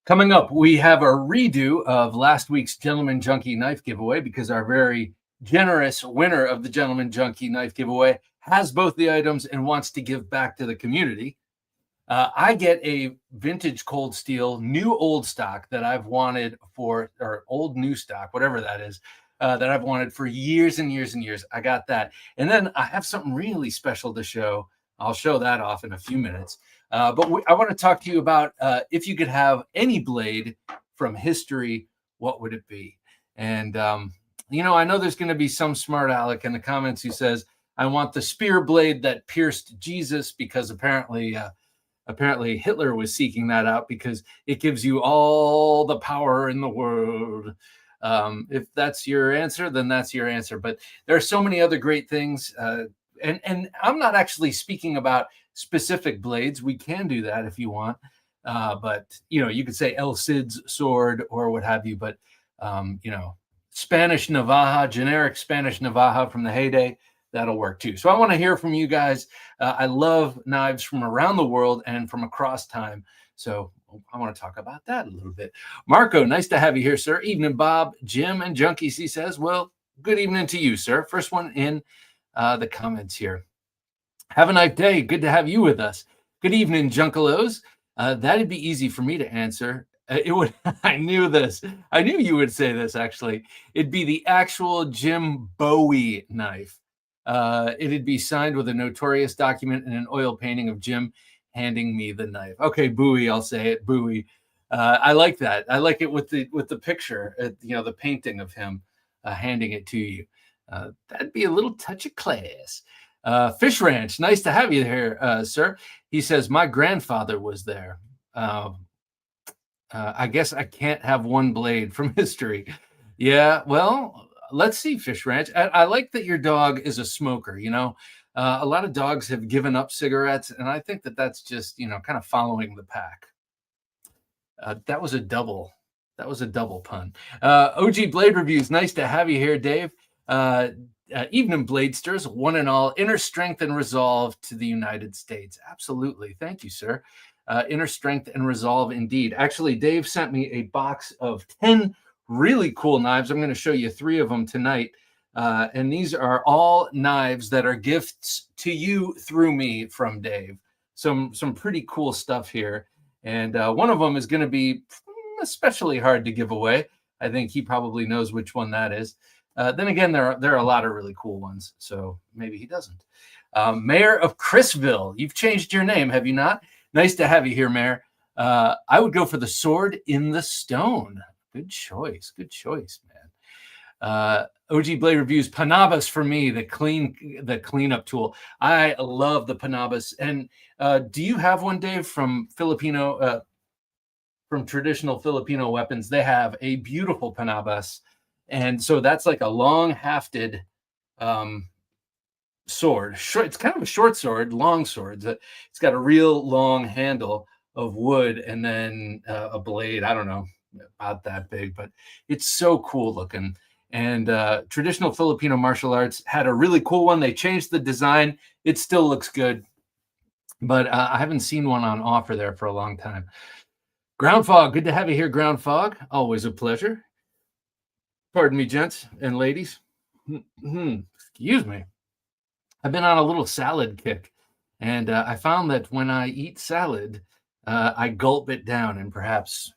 Coming up, we have a redo of last week's Gentleman Junkie knife giveaway because our very generous winner of the Gentleman Junkie knife giveaway has both the items and wants to give back to the community. I get a vintage cold steel, new old stock that I've wanted for, or old new stock, whatever that is, that I've wanted for years and years and years. I got that. And then I have something really special to show. I'll show that off in a few minutes. But I want to talk to you about if you could have any blade from history, what would it be? And, I know there's going to be some smart aleck in the comments who says, I want the spear blade that pierced Jesus, because apparently Hitler was seeking that out because it gives you all the power in the world. If that's your answer, then that's your answer. But there are so many other great things. And I'm not actually speaking about specific blades. We can do that if you want. But, you could say El Cid's sword or what have you. But, Spanish Navaja, generic Spanish Navaja from the heyday, that'll work too. So I want to hear from you guys. I love knives from around the world and from across time. So I want to talk about that a little bit. Marco, nice to have you here, sir. Evening, Bob, Jim, and Junkies, he says. Well, good evening to you, sir. First one in the comments here. Have a nice day. Good to have you with us. Good evening, Junkalos. That'd be easy for me to answer. It would. I knew this. I knew you would say this, actually. It'd be the actual Jim Bowie knife. It'd be signed with a notorious document and an oil painting of Jim handing me the knife. Okay, Bowie, I'll say it, Bowie. I like that. I like it with the picture, the painting of him handing it to you. That'd be a little touch of class. Fish Ranch, nice to have you here, sir. He says, my grandfather was there. I guess I can't have one blade from history. Yeah, well, let's see, Fish Ranch. I like that your dog is a smoker. A lot of dogs have given up cigarettes, and I think that's just, kind of following the pack. That was a double pun. OG Blade Reviews, nice to have you here, Dave. Evening, Bladesters, one and all, inner strength and resolve to the United States. Absolutely. Thank you, sir. Inner strength and resolve indeed. Actually, Dave sent me a box of 10 really cool knives. I'm going to show you 3 of them tonight. And these are all knives that are gifts to you through me from Dave. Some pretty cool stuff here. And one of them is going to be especially hard to give away. I think he probably knows which one that is. Then again, there are a lot of really cool ones, so maybe he doesn't. Mayor of Chrisville, you've changed your name, have you not? Nice to have you here, Mayor. I would go for the Sword in the Stone. Good choice, man. OG Blade Reviews, Panabas for me, the cleanup tool. I love the Panabas. And do you have one, Dave, from traditional Filipino weapons? They have a beautiful Panabas. And so that's like a long hafted sword. It's kind of a short sword, long sword. It's got a real long handle of wood and then a blade. I don't know, about that big, but it's so cool looking. And traditional Filipino martial arts had a really cool one. They changed the design. It still looks good, but I haven't seen one on offer there for a long time. Ground Fog, good to have you here, Ground Fog. Always a pleasure. Pardon me, gents and ladies. Excuse me. I've been on a little salad kick, and I found that when I eat salad, I gulp it down and perhaps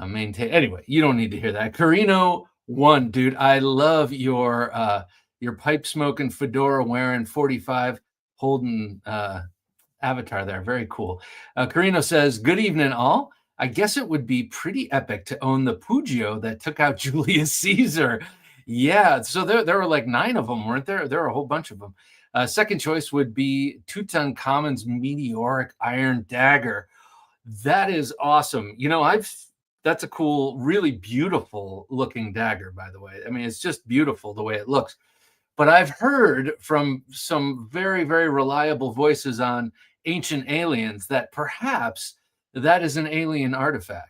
maintain. Anyway, you don't need to hear that. Carino 1, dude. I love your pipe smoking, fedora wearing, 45 holding avatar there. Very cool. Carino says, good evening, all. I guess it would be pretty epic to own the Pugio that took out Julius Caesar. Yeah, so there were like 9 of them, weren't there? There were a whole bunch of them. Second choice would be Tutankhamun's meteoric iron dagger. That is awesome. That's a cool, really beautiful looking dagger, by the way. I mean, it's just beautiful the way it looks. But I've heard from some very, very reliable voices on Ancient Aliens that perhaps that is an alien artifact.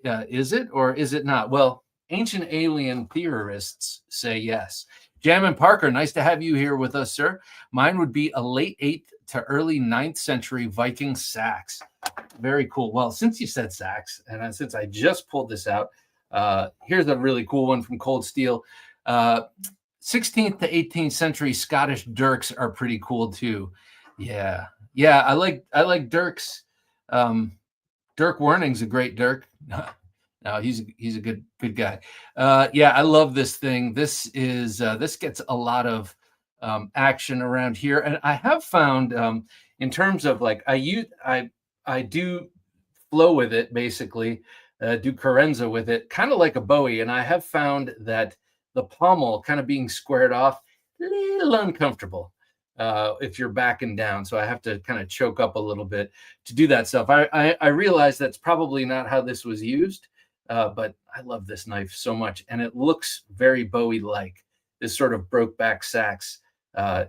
Is it or is it not? Well, Ancient Alien theorists say yes. Jammin' Parker, nice to have you here with us, sir. Mine would be a late 8th to early 9th century Viking sax. Very cool. Well, since you said sax, and since I just pulled this out, here's a really cool one from Cold Steel. 16th to 18th century Scottish dirks are pretty cool too. Yeah, yeah. I like dirks. Dirk Werning's a great dirk. No, he's a good guy. Yeah, I love this thing. This gets a lot of action around here, and I have found in terms of like I do flow with it basically, do carenza with it, kind of like a Bowie, and I have found that the pommel kind of being squared off, a little uncomfortable if you're backing down. So I have to kind of choke up a little bit to do that stuff. I realize that's probably not how this was used, but I love this knife so much, and it looks very Bowie-like. This sort of broke back sax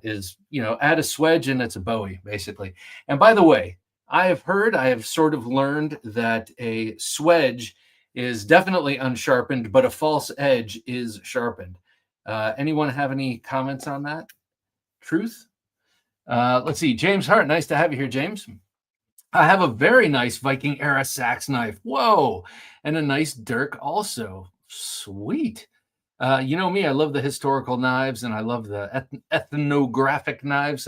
is, add a swedge and it's a Bowie, basically. And by the way, I have sort of learned that a swedge is definitely unsharpened, but a false edge is sharpened. Anyone have any comments on that? Truth? Let's see. James Hart, nice to have you here, James. I have a very nice Viking era sax knife. Whoa. And a nice dirk also. Sweet. You know me, I love the historical knives and I love the ethnographic knives.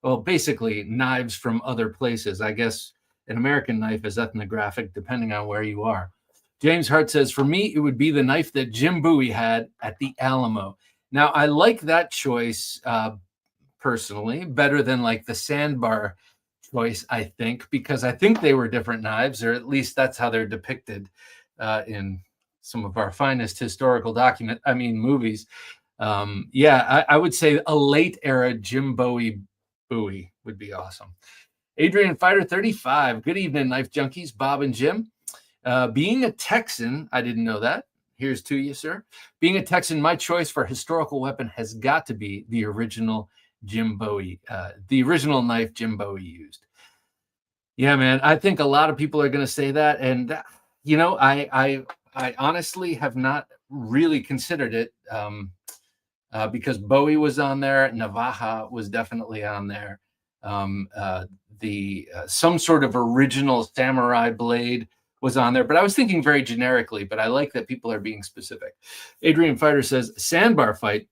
Well, basically knives from other places. I guess an American knife is ethnographic depending on where you are. James Hart says, for me, it would be the knife that Jim Bowie had at the Alamo. Now, I like that choice personally better than like the sandbar choice, I think, because I think they were different knives, or at least that's how they're depicted in some of our finest historical movies. Yeah, I would say a late era Jim Bowie would be awesome. Adrian Fighter 35. Good evening, Knife Junkies, Bob and Jim. Being a Texan, I didn't know that. Here's to you, sir. Being a Texan, my choice for historical weapon has got to be the original Jim Bowie, the original knife Jim Bowie used. Yeah, man, I think a lot of people are going to say that, and I honestly have not really considered it because Bowie was on there, Navaja was definitely on there, some sort of original samurai blade was on there, but I was thinking very generically, but I like that people are being specific. Adrian Fighter says, sandbar fight,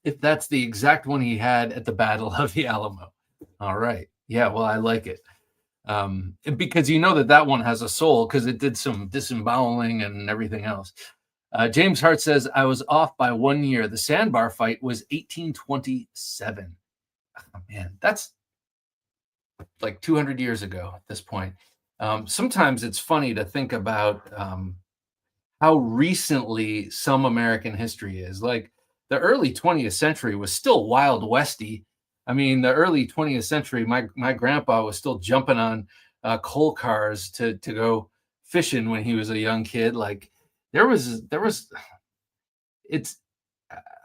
if that's the exact one he had at the Battle of the Alamo. All right. Yeah, well, I like it. Because that one has a soul because it did some disemboweling and everything else. James Hart says, I was off by 1 year. The sandbar fight was 1827. Oh, man, that's like 200 years ago at this point. Sometimes it's funny to think about how recently some American history is. Like the early 20th century was still Wild Westy. I mean, the early 20th century, my grandpa was still jumping on coal cars to go fishing when he was a young kid. Like it's,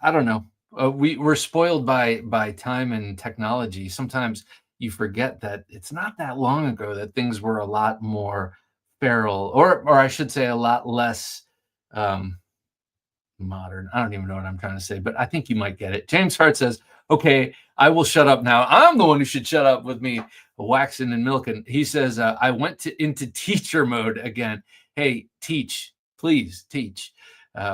I don't know. We're spoiled by time and technology. Sometimes you forget that it's not that long ago that things were a lot more feral, or I should say a lot less modern. I don't even know what I'm trying to say, but I think you might get it. James Hart says, okay, I will shut up now. I'm the one who should shut up with me waxing and milking. He says, I went into teacher mode again. Hey, teach, please teach.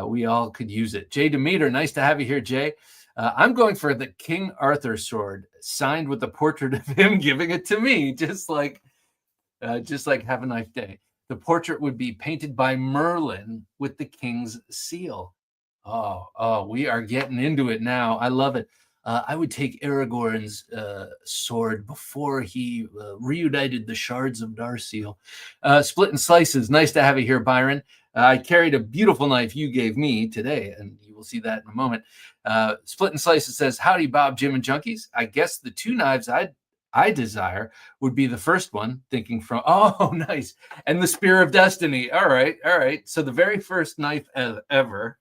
We all could use it. Jay Demeter, nice to have you here, Jay. I'm going for the King Arthur sword, signed with the portrait of him giving it to me, just like Have a Knife Day. The portrait would be painted by Merlin with the king's seal. Oh, we are getting into it now. I love it. I would take Aragorn's sword before he reunited the shards of Narsil. Split and Slices, nice to have you here, Byron. I carried a beautiful knife you gave me today, and you will see that in a moment. Split and Slices says, howdy, Bob, Jim, and Junkies. I guess the two knives I desire would be the first one, thinking from, oh, nice, and the Spear of Destiny. All right. So the very first knife ever,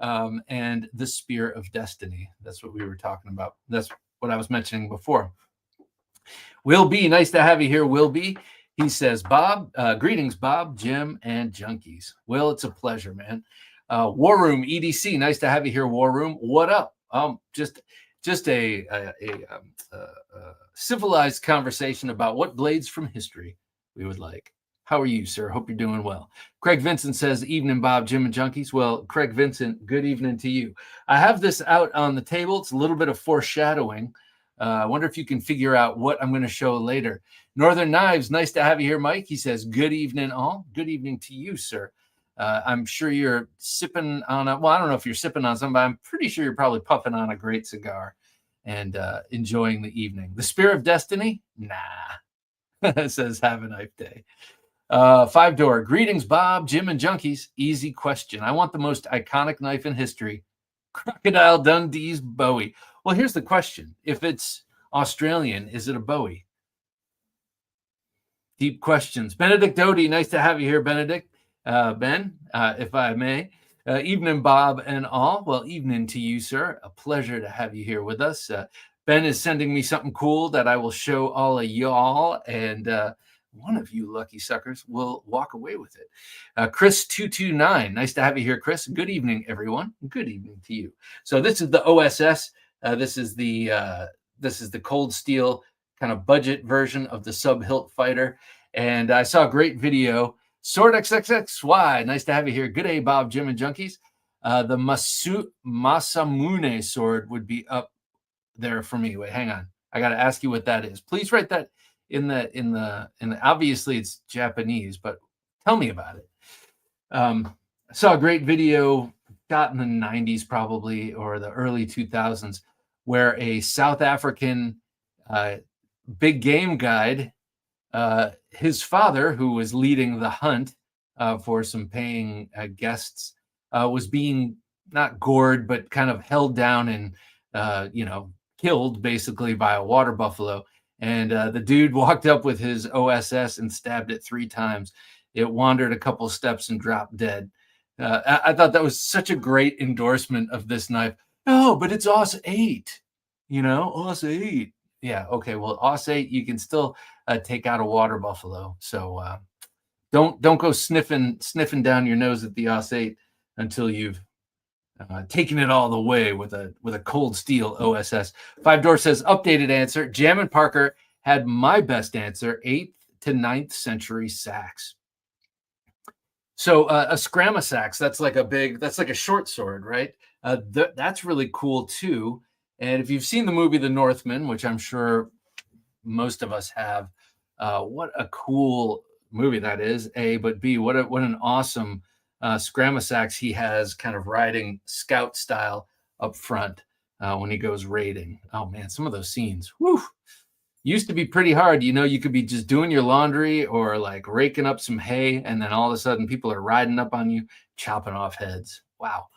and the Spear of Destiny. That's what we were talking about. That's what I was mentioning before. Will B, nice to have you here, Will B. He says, Bob, greetings, Bob, Jim, and Junkies. Will, it's a pleasure, man. War Room EDC, nice to have you here, War Room. What up? Just a civilized conversation about what blades from history we would like. How are you, sir? Hope you're doing well. Craig Vincent says, evening, Bob, Jim, and Junkies. Well, Craig Vincent, good evening to you. I have this out on the table. It's a little bit of foreshadowing. I wonder if you can figure out what I'm going to show later. Northern Knives, nice to have you here, Mike. He says, good evening, all. Good evening to you, sir. I'm sure you're sipping on I don't know if you're sipping on something, but I'm pretty sure you're probably puffing on a great cigar and enjoying the evening. The Spear of Destiny? Nah. Says, have a nice day. 5-door. Greetings, Bob, Jim, and Junkies. Easy question. I want the most iconic knife in history. Crocodile Dundee's Bowie. Well, here's the question. If it's Australian, is it a Bowie? Deep questions. Benedict Doty, nice to have you here, Benedict. Ben, if I may. Evening, Bob, and all. Well, evening to you, sir. A pleasure to have you here with us. Ben is sending me something cool that I will show all of y'all, and one of you lucky suckers will walk away with it. Chris229, nice to have you here, Chris. Good evening, everyone. Good evening to you. So this is the OSS. This is the cold steel kind of budget version of the sub-hilt fighter, and I saw a great video. Sword XXXY, nice to have you here. Good day, Bob, Jim, and Junkies. The Masamune sword would be up there for me. Wait, hang on. I got to ask you what that is. Please write that in the obviously it's Japanese, but tell me about it. I saw a great video shot in the 90s probably, or the early 2000s, where a South African big game guide, his father, who was leading the hunt for some paying guests, was being not gored, but kind of held down and, killed basically by a water buffalo. And the dude walked up with his OSS and stabbed it 3 times. It wandered a couple steps and dropped dead. I thought that was such a great endorsement of this knife. No, but it's OS 8, OS 8. Yeah, okay, well, OS 8, you can still take out a water buffalo. So don't go sniffing down your nose at the OS 8 until you've taken it all the way with a cold steel OSS. 5-door says, updated answer. Jam and Parker had my best answer, 8th to 9th century sax. So a scramma sax, that's like a short sword, right? That's really cool too. And if you've seen the movie The Northman, which I'm sure most of us have, what a cool movie that is, A, but B, what an awesome scramma sax he has, kind of riding scout style up front when he goes raiding. Oh man, some of those scenes, used to be pretty hard. You could be just doing your laundry or like raking up some hay, and then all of a sudden people are riding up on you, chopping off heads. Wow.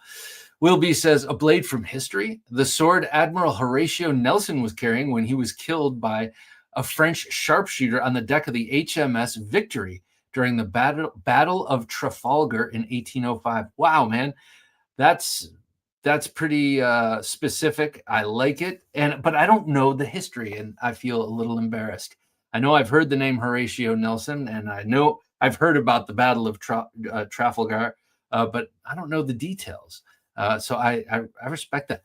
Will B says, a blade from history, the sword Admiral Horatio Nelson was carrying when he was killed by a French sharpshooter on the deck of the HMS Victory during the Battle of Trafalgar in 1805. Wow, man, that's pretty specific. I like it, but I don't know the history, and I feel a little embarrassed. I know I've heard the name Horatio Nelson, and I know I've heard about the Battle of Trafalgar, but I don't know the details. So I respect that.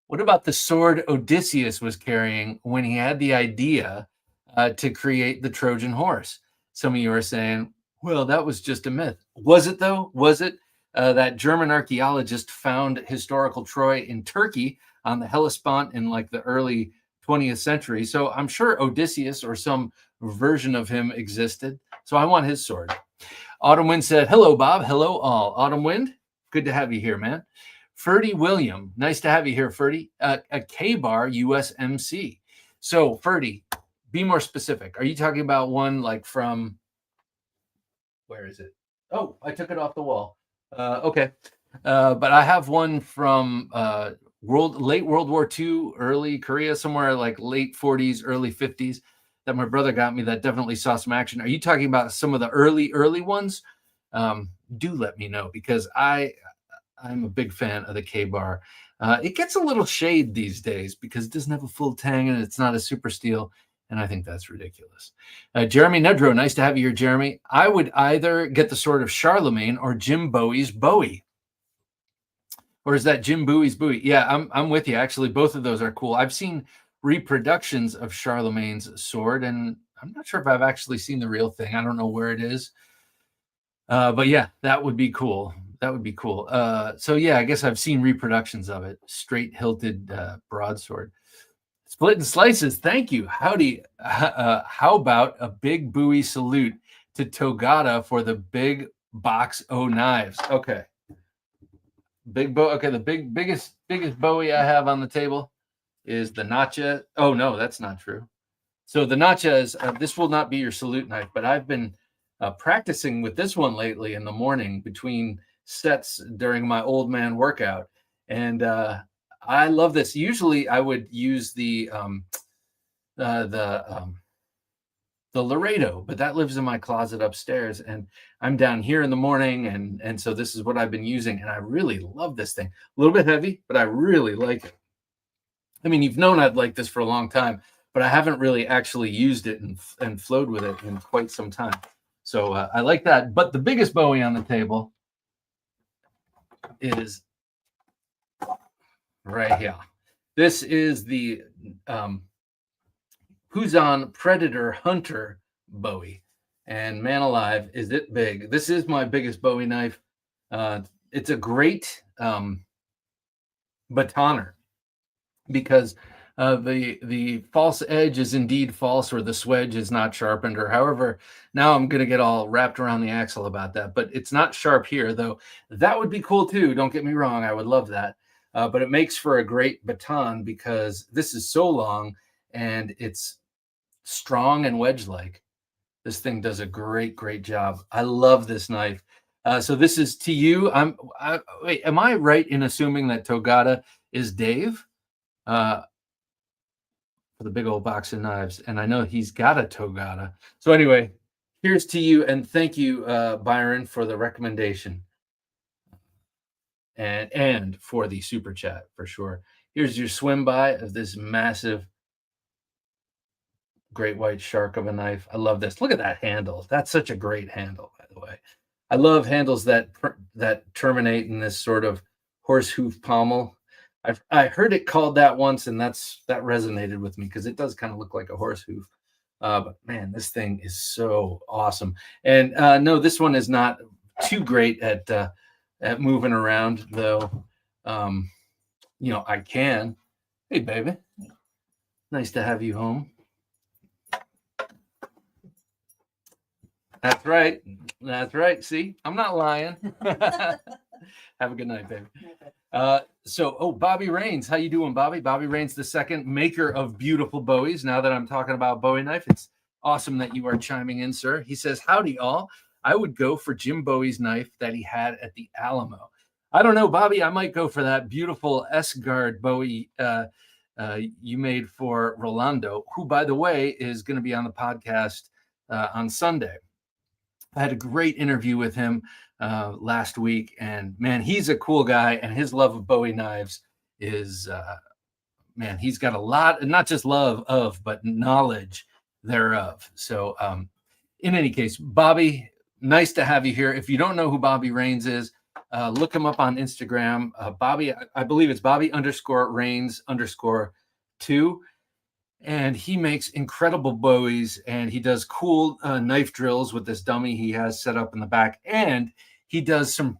What about the sword Odysseus was carrying when he had the idea to create the Trojan horse? Some of you are saying, well, that was just a myth. Was it though? Was it? That German archaeologist found historical Troy in Turkey on the Hellespont in like the early 20th century. So I'm sure Odysseus or some version of him existed. So I want his sword. Autumn Wind said, hello, Bob. Hello, all. Autumn Wind, good to have you here, man. Ferdy William, nice to have you here, Ferdy. A K-Bar USMC. So Ferdy, be more specific. Are you talking about one like from, where is it? Oh, I took it off the wall. Okay. But I have one from late World War II, early Korea, somewhere like late 40s, early 50s that my brother got me that definitely saw some action. Are you talking about some of the early ones? Do let me know, because I'm a big fan of the K-Bar. It gets a little shade these days because it doesn't have a full tang and it's not a super steel. And I think that's ridiculous. Jeremy Nedro, nice to have you here, Jeremy. I would either get the sword of Charlemagne or Jim Bowie's Bowie. Or is that Jim Bowie's Bowie? Yeah, I'm with you. Actually, both of those are cool. I've seen reproductions of Charlemagne's sword, and I'm not sure if I've actually seen the real thing. I don't know where it is. But yeah, that would be cool. That would be cool. So yeah, I guess I've seen reproductions of it. Straight hilted broadsword. Split and slices. Thank you. Howdy. How about a big Bowie salute to Togata for the big box O knives? Okay. Big Bowie. Okay, the biggest Bowie I have on the table is the Nacha. Oh no, that's not true. So the Nacha is this will not be your salute knife, but I've been practicing with this one lately in the morning between sets during my old man workout, and I love this. Usually, I would use the Laredo, but that lives in my closet upstairs, and I'm down here in the morning, and so this is what I've been using, and I really love this thing. A little bit heavy, but I really like it. I mean, you've known I'd like this for a long time, but I haven't really actually used it and flowed with it in quite some time. So I like that. But the biggest Bowie on the table is right here. This is the Huzon Predator Hunter Bowie. And man alive, is it big. This is my biggest Bowie knife. It's a great batoner because the false edge is indeed false, or the swedge is not sharpened, or however. Now I'm going to get all wrapped around the axle about that, but it's not sharp here, though. That would be cool too. Don't get me wrong. I would love that. But it makes for a great baton because this is so long and it's strong and wedge-like. This thing does a great job. I love this knife. So this is to you. Wait, am I right in assuming that Togata is Dave? For the big old box of knives, and I know he's got a Togata. So anyway, here's to you, and thank you, Byron, for the recommendation, and for the super chat for sure. Here's your swim by of this massive great white shark of a knife. I love this. Look at that handle. That's such a great handle, by the way. I love handles that terminate in this sort of horse hoof pommel. I heard it called that once, and that resonated with me because it does kind of look like a horse hoof. But man, this thing is so awesome. And no, this one is not too great at moving around, though. You know, I can. Hey, baby, nice to have you home. That's right. That's right. See, I'm not lying. Have a good night, baby. Bobby Rains, how you doing, Bobby? Bobby Rains, the second maker of beautiful Bowies. Now that I'm talking about Bowie knife, it's awesome that you are chiming in, sir. He says, howdy all. I would go for Jim Bowie's knife that he had at the Alamo. I don't know, Bobby. I might go for that beautiful S-Guard Bowie you made for Rolando, who, by the way, is going to be on the podcast on Sunday. I had a great interview with him last week, and man, he's a cool guy, and his love of Bowie knives is, man, he's got a lot, not just love of, but knowledge thereof. So in any case, Bobby, nice to have you here. If you don't know who Bobby Rains is, look him up on Instagram. Bobby, I believe it's Bobby_Rains_2. And he makes incredible Bowies, and he does cool knife drills with this dummy he has set up in the back, and he does some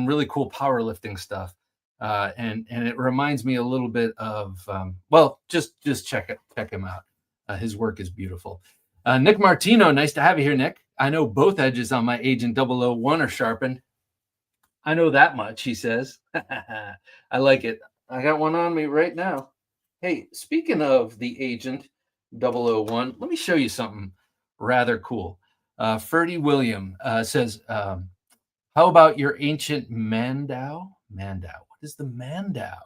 really cool powerlifting stuff. And it reminds me a little bit of just check him out. His work is beautiful. Nick Martino, nice to have you here, Nick. I know both edges on my Agent 001 are sharpened. I know that much, he says. I like it. I got one on me right now. Hey, speaking of the Agent 001, let me show you something rather cool. Ferdy William says, how about your ancient Mandau? Mandau. What is the Mandau?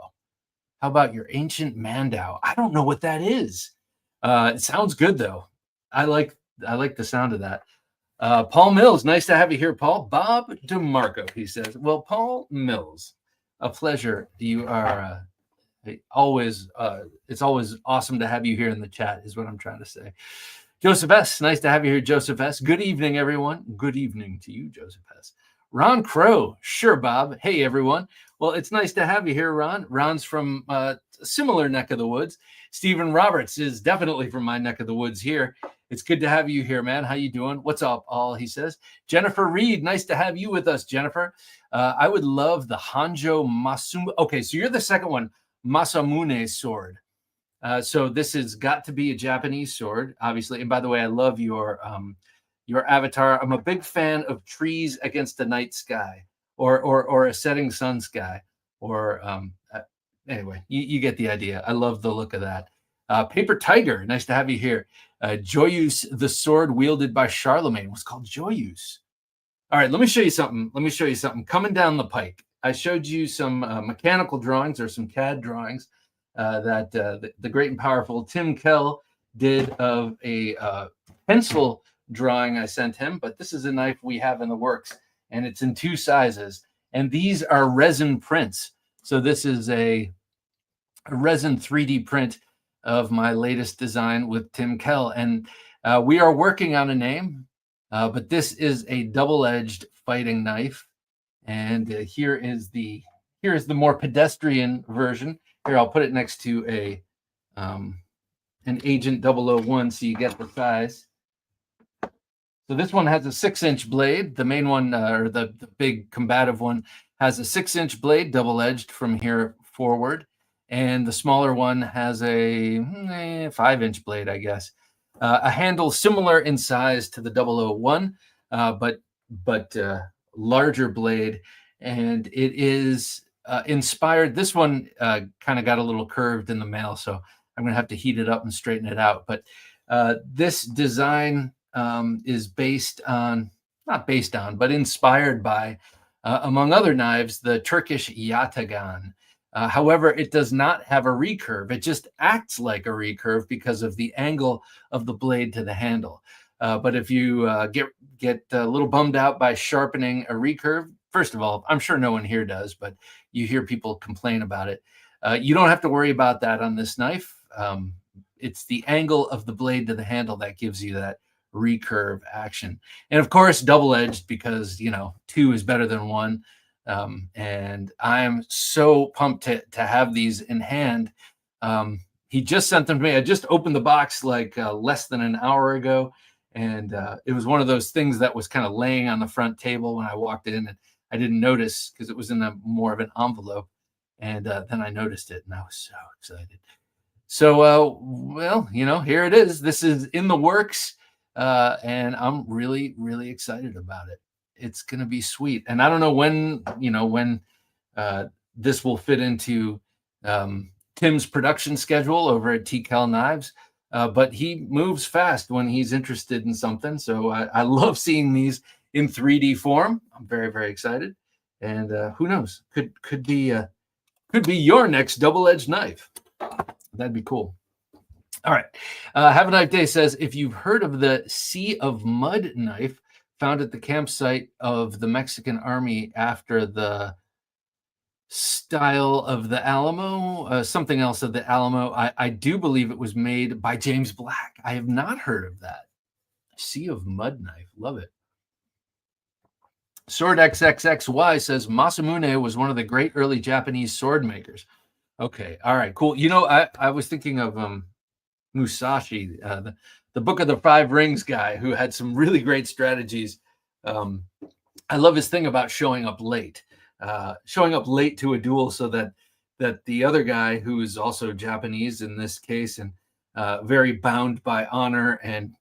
How about your ancient Mandau? I don't know what that is. It sounds good, though. I like the sound of that. Paul Mills, nice to have you here, Paul. Bob DeMarco, he says. Well, Paul Mills, a pleasure. You are... it's always awesome to have you here in the chat, is what I'm trying to say. Joseph S., nice to have you here, Joseph S. Good evening, everyone. Good evening to you, Joseph S. Ron Crow, sure, Bob. Hey, everyone. Well, it's nice to have you here, Ron. Ron's from a similar neck of the woods. Stephen Roberts is definitely from my neck of the woods here. It's good to have you here, man. How you doing? What's up, all? He says. Jennifer Reed, nice to have you with us, Jennifer. I would love the Hanjo Masamune. Okay, so you're the second one, Masamune sword. So this has got to be a Japanese sword, obviously. And by the way, I love your avatar. I'm a big fan of trees against the night sky, or a setting sun sky, or anyway, you get the idea. I love the look of that. Paper Tiger, nice to have you here. Joyeuse, the sword wielded by Charlemagne, was called Joyeuse. All right, let me show you something. Coming down the pike, I showed you some mechanical drawings or some CAD drawings that the great and powerful Tim Kell did of a pencil drawing I sent him. But this is a knife we have in the works, and it's in 2 sizes. And these are resin prints. So this is a resin 3D print of my latest design with Tim Kell. And we are working on a name, but this is a double-edged fighting knife. And here is the more pedestrian version. Here, I'll put it next to an Agent 001 so you get the size. So this one has a 6-inch blade. The main one, or the big combative one, has a 6-inch blade, double-edged from here forward. And the smaller one has a 5-inch blade, I guess. A handle similar in size to the 001, but larger blade. And it is inspired. This one kind of got a little curved in the mail, so I'm going to have to heat it up and straighten it out. But this design is but inspired by, among other knives, the Turkish yatagan. However, it does not have a recurve. It just acts like a recurve because of the angle of the blade to the handle. But if you get a little bummed out by sharpening a recurve, first of all, I'm sure no one here does, but you hear people complain about it. You don't have to worry about that on this knife. It's the angle of the blade to the handle that gives you that recurve action. And of course, double-edged because, 2 is better than 1. And I'm so pumped to have these in hand. He just sent them to me. I just opened the box like less than an hour ago. And it was one of those things that was kind of laying on the front table when I walked in, and I didn't notice because it was in more of an envelope. And then I noticed it, and I was so excited. So, well, here it is. This is in the works, and I'm really, really excited about it. It's going to be sweet. And I don't know when this will fit into Tim's production schedule over at TKL Knives, but he moves fast when he's interested in something. So I love seeing these in 3D form. I'm very, very excited. And who knows? Could be your next double-edged knife. That'd be cool. All right. Have a Knife Day says, if you've heard of the Sea of Mud knife found at the campsite of the Mexican army after the style of the Alamo, something else of the Alamo, I do believe it was made by James Black. I have not heard of that. Sea of Mud knife. Love it. Sword XXXY says, Masamune was one of the great early Japanese sword makers. Okay. All right, cool. I was thinking of Musashi, the Book of the Five Rings guy, who had some really great strategies. I love his thing about showing up late to a duel so that the other guy, who is also Japanese in this case and very bound by honor and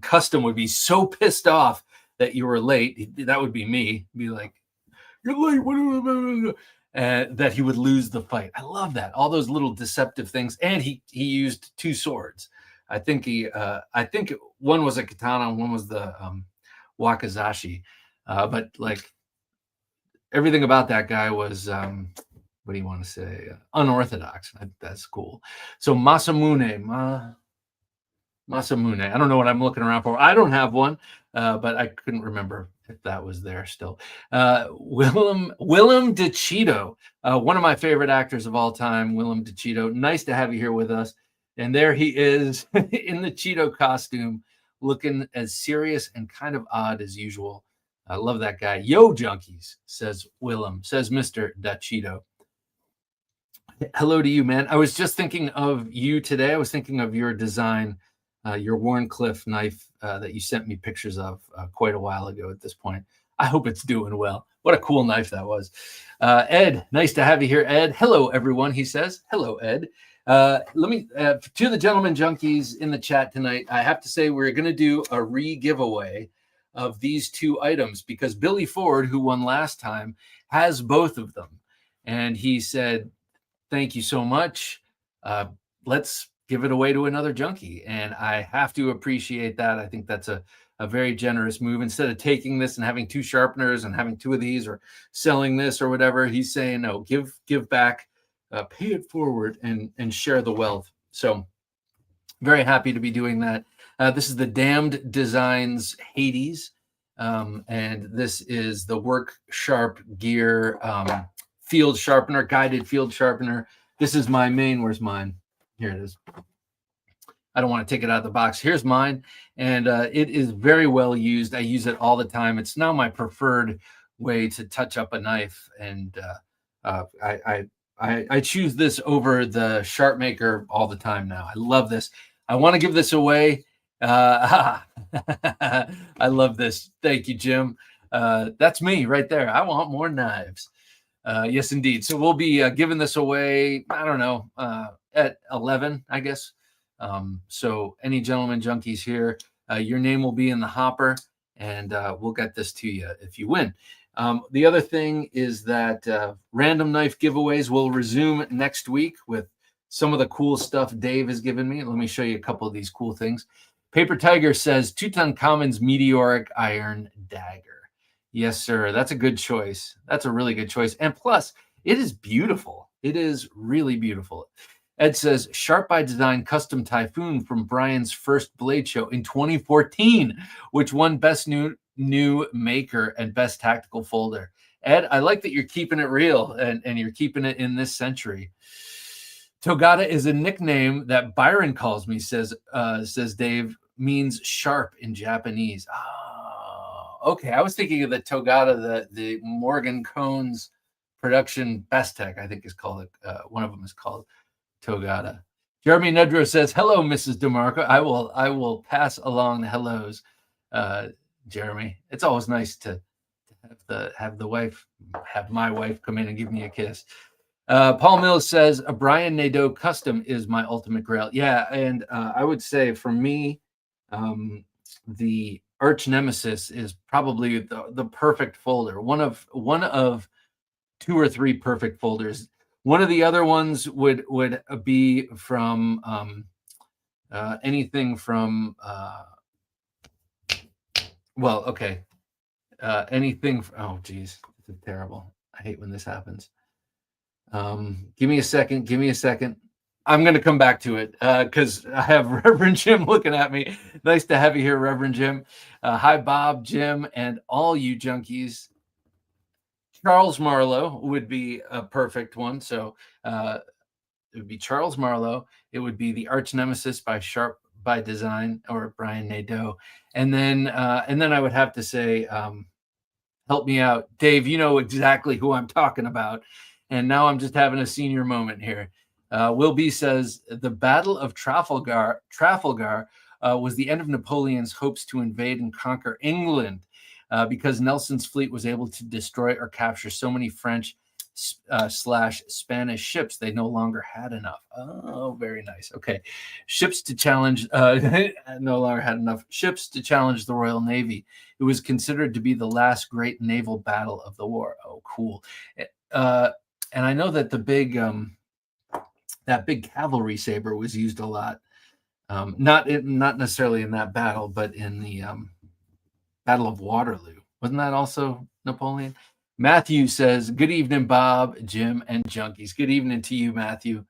custom, would be so pissed off that you were late. That would be me. Be like, you're late. That he would lose the fight. I love that. All those little deceptive things. And he used 2 swords. I think one was a katana and one was the wakizashi. But like everything about that guy was what do you want to say? Unorthodox. That's cool. So Masamune. I don't know what I'm looking around for. I don't have one, but I couldn't remember if that was there still. Willem DeCito, one of my favorite actors of all time, Willem DeCito. Nice to have you here with us. And there he is in the Cheeto costume, looking as serious and kind of odd as usual. I love that guy. Yo, junkies, says Willem, says Mr. DeCito. Hello to you, man. I was just thinking of you today. I was thinking of your design your Warncliffe knife that you sent me pictures of quite a while ago at this point. I hope it's doing well. What a cool knife that was. Ed, nice to have you here, Ed. Hello, everyone, he says. Hello, Ed. Let me, to the Gentleman Junkies in the chat tonight, I have to say we're going to do a re-giveaway of these two items because Billy Ford, who won last time, has both of them. And he said, thank you so much. Let's give it away to another junkie. And I have to appreciate that. I think that's a very generous move. Instead of taking this and having two sharpeners and having two of these or selling this or whatever, he's saying, no, give back, pay it forward and share the wealth. So very happy to be doing that. This is the Damned Designs Hades. And this is the Work Sharp Gear field sharpener, guided field sharpener. This is my main. Where's mine? Here it is. I don't want to take it out of the box. Here's mine. And it is very well used. I use it all the time. It's now my preferred way to touch up a knife. And I choose this over the Sharp Maker all the time now. I love this. I want to give this away. I love this. Thank you, Jim. That's me right there. I want more knives. Yes, indeed. So we'll be giving this away, I don't know, at 11, I guess. So any Gentleman Junkies here, your name will be in the hopper, and we'll get this to you if you win. The other thing is that random knife giveaways will resume next week with some of the cool stuff Dave has given me. Let me show you a couple of these cool things. Paper Tiger says Tutankhamun's Meteoric Iron Dagger. Yes, sir. That's a good choice. That's a really good choice. And plus, it is beautiful. It is really beautiful. Ed says, Sharp by Design Custom Typhoon from Brian's first Blade Show in 2014, which won Best New Maker and Best Tactical Folder. Ed, I like that you're keeping it real and you're keeping it in this century. Togata is a nickname that Byron calls me, says Dave, means sharp in Japanese. Oh, okay. I was thinking of the Togata, the Morgan Cohn's production Best Tech, I think is called, one of them is called Togata. Jeremy Nedro says, hello, Mrs. DeMarco. I will pass along the hellos, Jeremy. It's always nice to have my wife come in and give me a kiss. Paul Mills says, a Brian Nadeau custom is my ultimate grail. Yeah, and I would say for me, the Arch Nemesis is probably the perfect folder. One of two or three perfect folders. One of the other ones would be from anything from anything. Oh, geez, this is terrible. I hate when this happens. Give me a second. I'm going to come back to it because I have Reverend Jim looking at me. Nice to have you here, Reverend Jim. Hi, Bob, Jim, and all you junkies. Charles Marlowe would be a perfect one. So it would be Charles Marlowe. It would be the Arch Nemesis by Sharp by Design or Brian Nadeau. And then I would have to say, help me out. Dave, you know exactly who I'm talking about. And now I'm just having a senior moment here. Will B says, the Battle of Trafalgar was the end of Napoleon's hopes to invade and conquer England because Nelson's fleet was able to destroy or capture so many French / Spanish ships they no longer had enough. Oh, very nice. Okay. Ships to challenge, no longer had enough ships to challenge the Royal Navy. It was considered to be the last great naval battle of the war. Oh, cool. And I know that the big that big cavalry saber was used a lot, not necessarily in that battle, but in the Battle of Waterloo. Wasn't that also Napoleon? Matthew says, good evening, Bob, Jim, and junkies. Good evening to you, Matthew.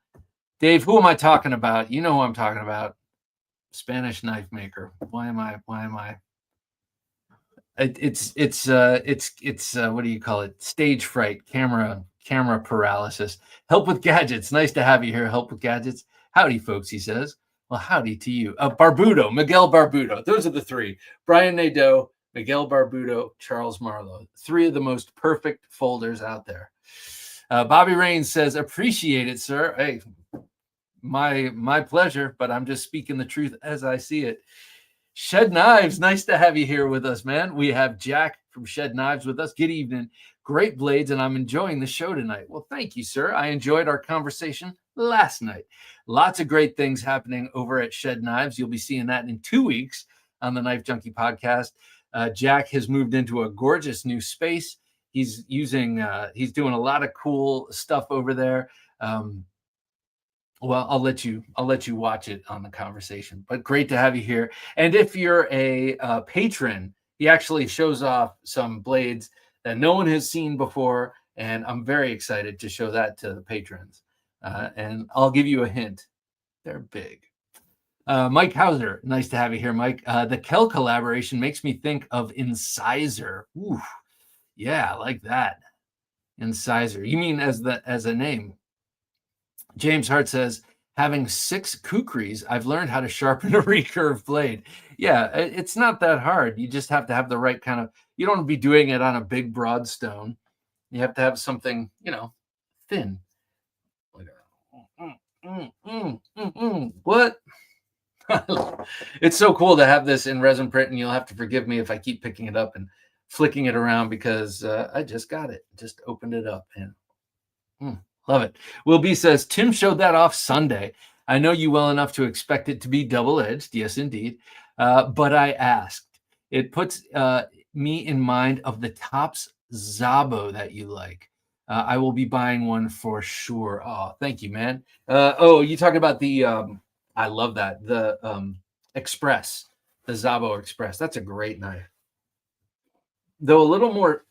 Dave, who am I talking about? You know who I'm talking about. Spanish knife maker. Why am I? It's what do you call it? Stage fright, camera paralysis. Help with gadgets. Nice to have you here. Help with gadgets. Howdy, folks, he says. Well, howdy to you. Miguel Barbudo. Those are the three. Brian Nadeau, Miguel Barbudo, Charles Marlowe. Three of the most perfect folders out there. Bobby Raines says, appreciate it, sir. Hey, my pleasure, but I'm just speaking the truth as I see it. Shed Knives, nice to have you here with us, man. We have Jack from Shed Knives with us. Good evening. Great blades, and I'm enjoying the show tonight. Well, thank you, sir. I enjoyed our conversation last night. Lots of great things happening over at Shed Knives. You'll be seeing that in 2 weeks on the Knife Junkie podcast. Jack has moved into a gorgeous new space. He's doing a lot of cool stuff over there. Well, I'll let you watch it on the conversation, but great to have you here. And if you're a patron, he actually shows off some blades that no one has seen before, and I'm very excited to show that to the patrons. And I'll give you a hint. They're big. Mike Hauser, nice to have you here, Mike. The Kel collaboration makes me think of Incisor. Ooh, yeah, I like that. Incisor. You mean as a name? James Hart says, having 6 kukris, I've learned how to sharpen a recurve blade. Yeah, it's not that hard. You just have to have the right kind of, you don't want to be doing it on a big broad stone. You have to have something, thin. What? It's so cool to have this in resin print, and you'll have to forgive me if I keep picking it up and flicking it around because I just got it. Just opened it up and love it. Will B says, Tim showed that off Sunday. I know you well enough to expect it to be double-edged. Yes, indeed. But I asked. It puts me in mind of the Tops Zabo that you like. I will be buying one for sure. Oh, thank you, man. You talking about the, I love that. The Express, the Zabo Express. That's a great knife. Though a little more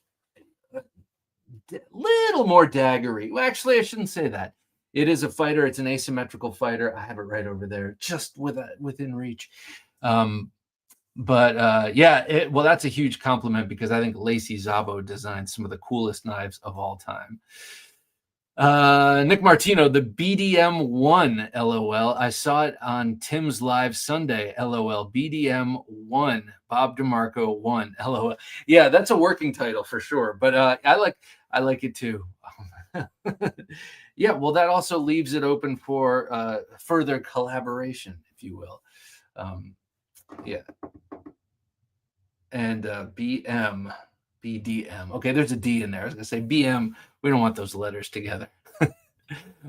daggery. Well, actually, I shouldn't say that. It is a fighter. It's an asymmetrical fighter. I have it right over there, just within reach. Well, that's a huge compliment because I think Lacey Zabo designed some of the coolest knives of all time. Nick Martino, the BDM1, LOL. I saw it on Tim's Live Sunday, LOL. BDM1, Bob DeMarco 1, LOL. Yeah, that's a working title for sure, but I like it too. Yeah, well, that also leaves it open for further collaboration, if you will. Yeah. And BDM. Okay, there's a D in there. I was going to say BM. We don't want those letters together.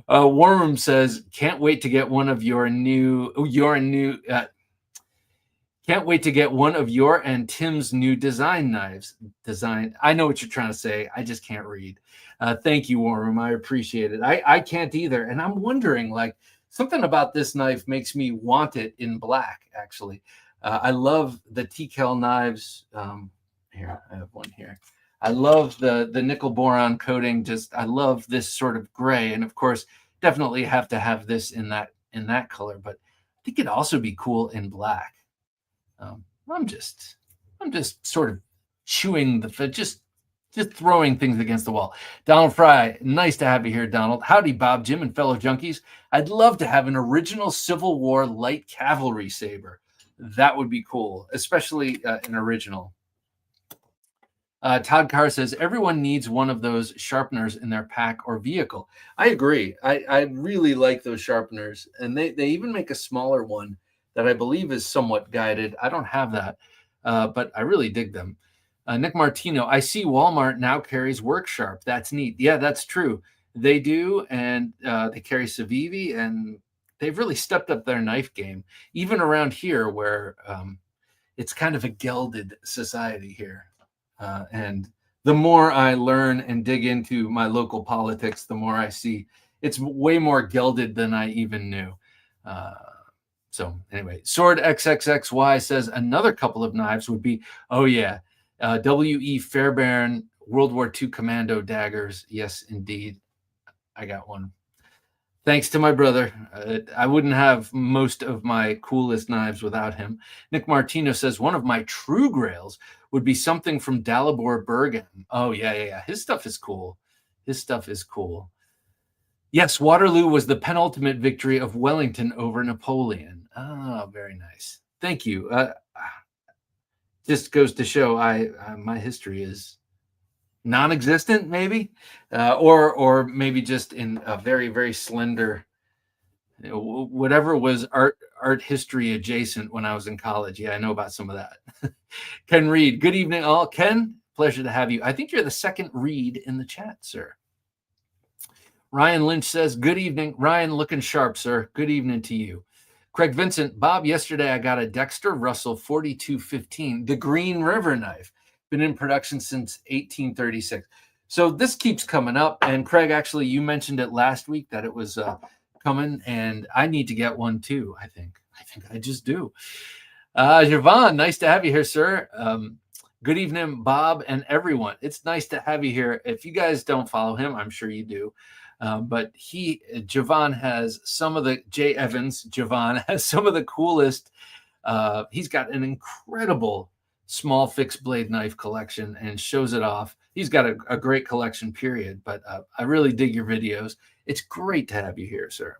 Warm says, can't wait to get one of can't wait to get one of your and Tim's new design knives. I know what you're trying to say. I just can't read. Thank you, Warm. I appreciate it. I can't either. And I'm wondering, something about this knife makes me want it in black, actually. I love the TKL knives. Here, I have one here. I love the nickel boron coating. I love this sort of gray. And of course, definitely have to have this in that color. But I think it'd also be cool in black. I'm just sort of chewing the fit, just throwing things against the wall. Donald Fry, nice to have you here, Donald. Howdy, Bob, Jim, and fellow junkies. I'd love to have an original Civil War light cavalry saber. That would be cool, especially an original. Todd Carr says, everyone needs one of those sharpeners in their pack or vehicle. I agree. I really like those sharpeners. And they even make a smaller one that I believe is somewhat guided. I don't have that, but I really dig them. Nick Martino, I see Walmart now carries Work Sharp. That's neat. Yeah, that's true. They do, and they carry Civivi, and they've really stepped up their knife game, even around here where it's kind of a gelded society here. And the more I learn and dig into my local politics, the more I see it's way more gelded than I even knew. So anyway, Sword XXXY says another couple of knives would be, W.E. Fairbairn World War II Commando daggers. Yes, indeed. I got one. Thanks to my brother. I wouldn't have most of my coolest knives without him. Nick Martino says one of my true grails would be something from Dalibor Bergen. Oh, yeah. His stuff is cool. Yes, Waterloo was the penultimate victory of Wellington over Napoleon. Oh, very nice. Thank you. Just goes to show my history is non-existent, maybe, or maybe just in a very, very slender whatever was art history adjacent when I was in college. Yeah, I know about some of that. Ken Reed, good evening all. Ken, pleasure to have you. I think you're the second read in the chat, sir. Ryan Lynch says, good evening. Ryan, looking sharp, sir. Good evening to you. Craig Vincent, Bob, yesterday I got a Dexter Russell 4215, the Green River knife. Been in production since 1836. So this keeps coming up. And Craig, actually, you mentioned it last week that it was coming, and I need to get one too, I think. I just do. Javon, nice to have you here, sir. Good evening, Bob and everyone. It's nice to have you here. If you guys don't follow him, I'm sure you do. But Javon has some of the, Javon has some of the coolest. He's got an incredible small fixed blade knife collection and shows it off. He's got a great collection, period. But I really dig your videos. It's great to have you here, sir.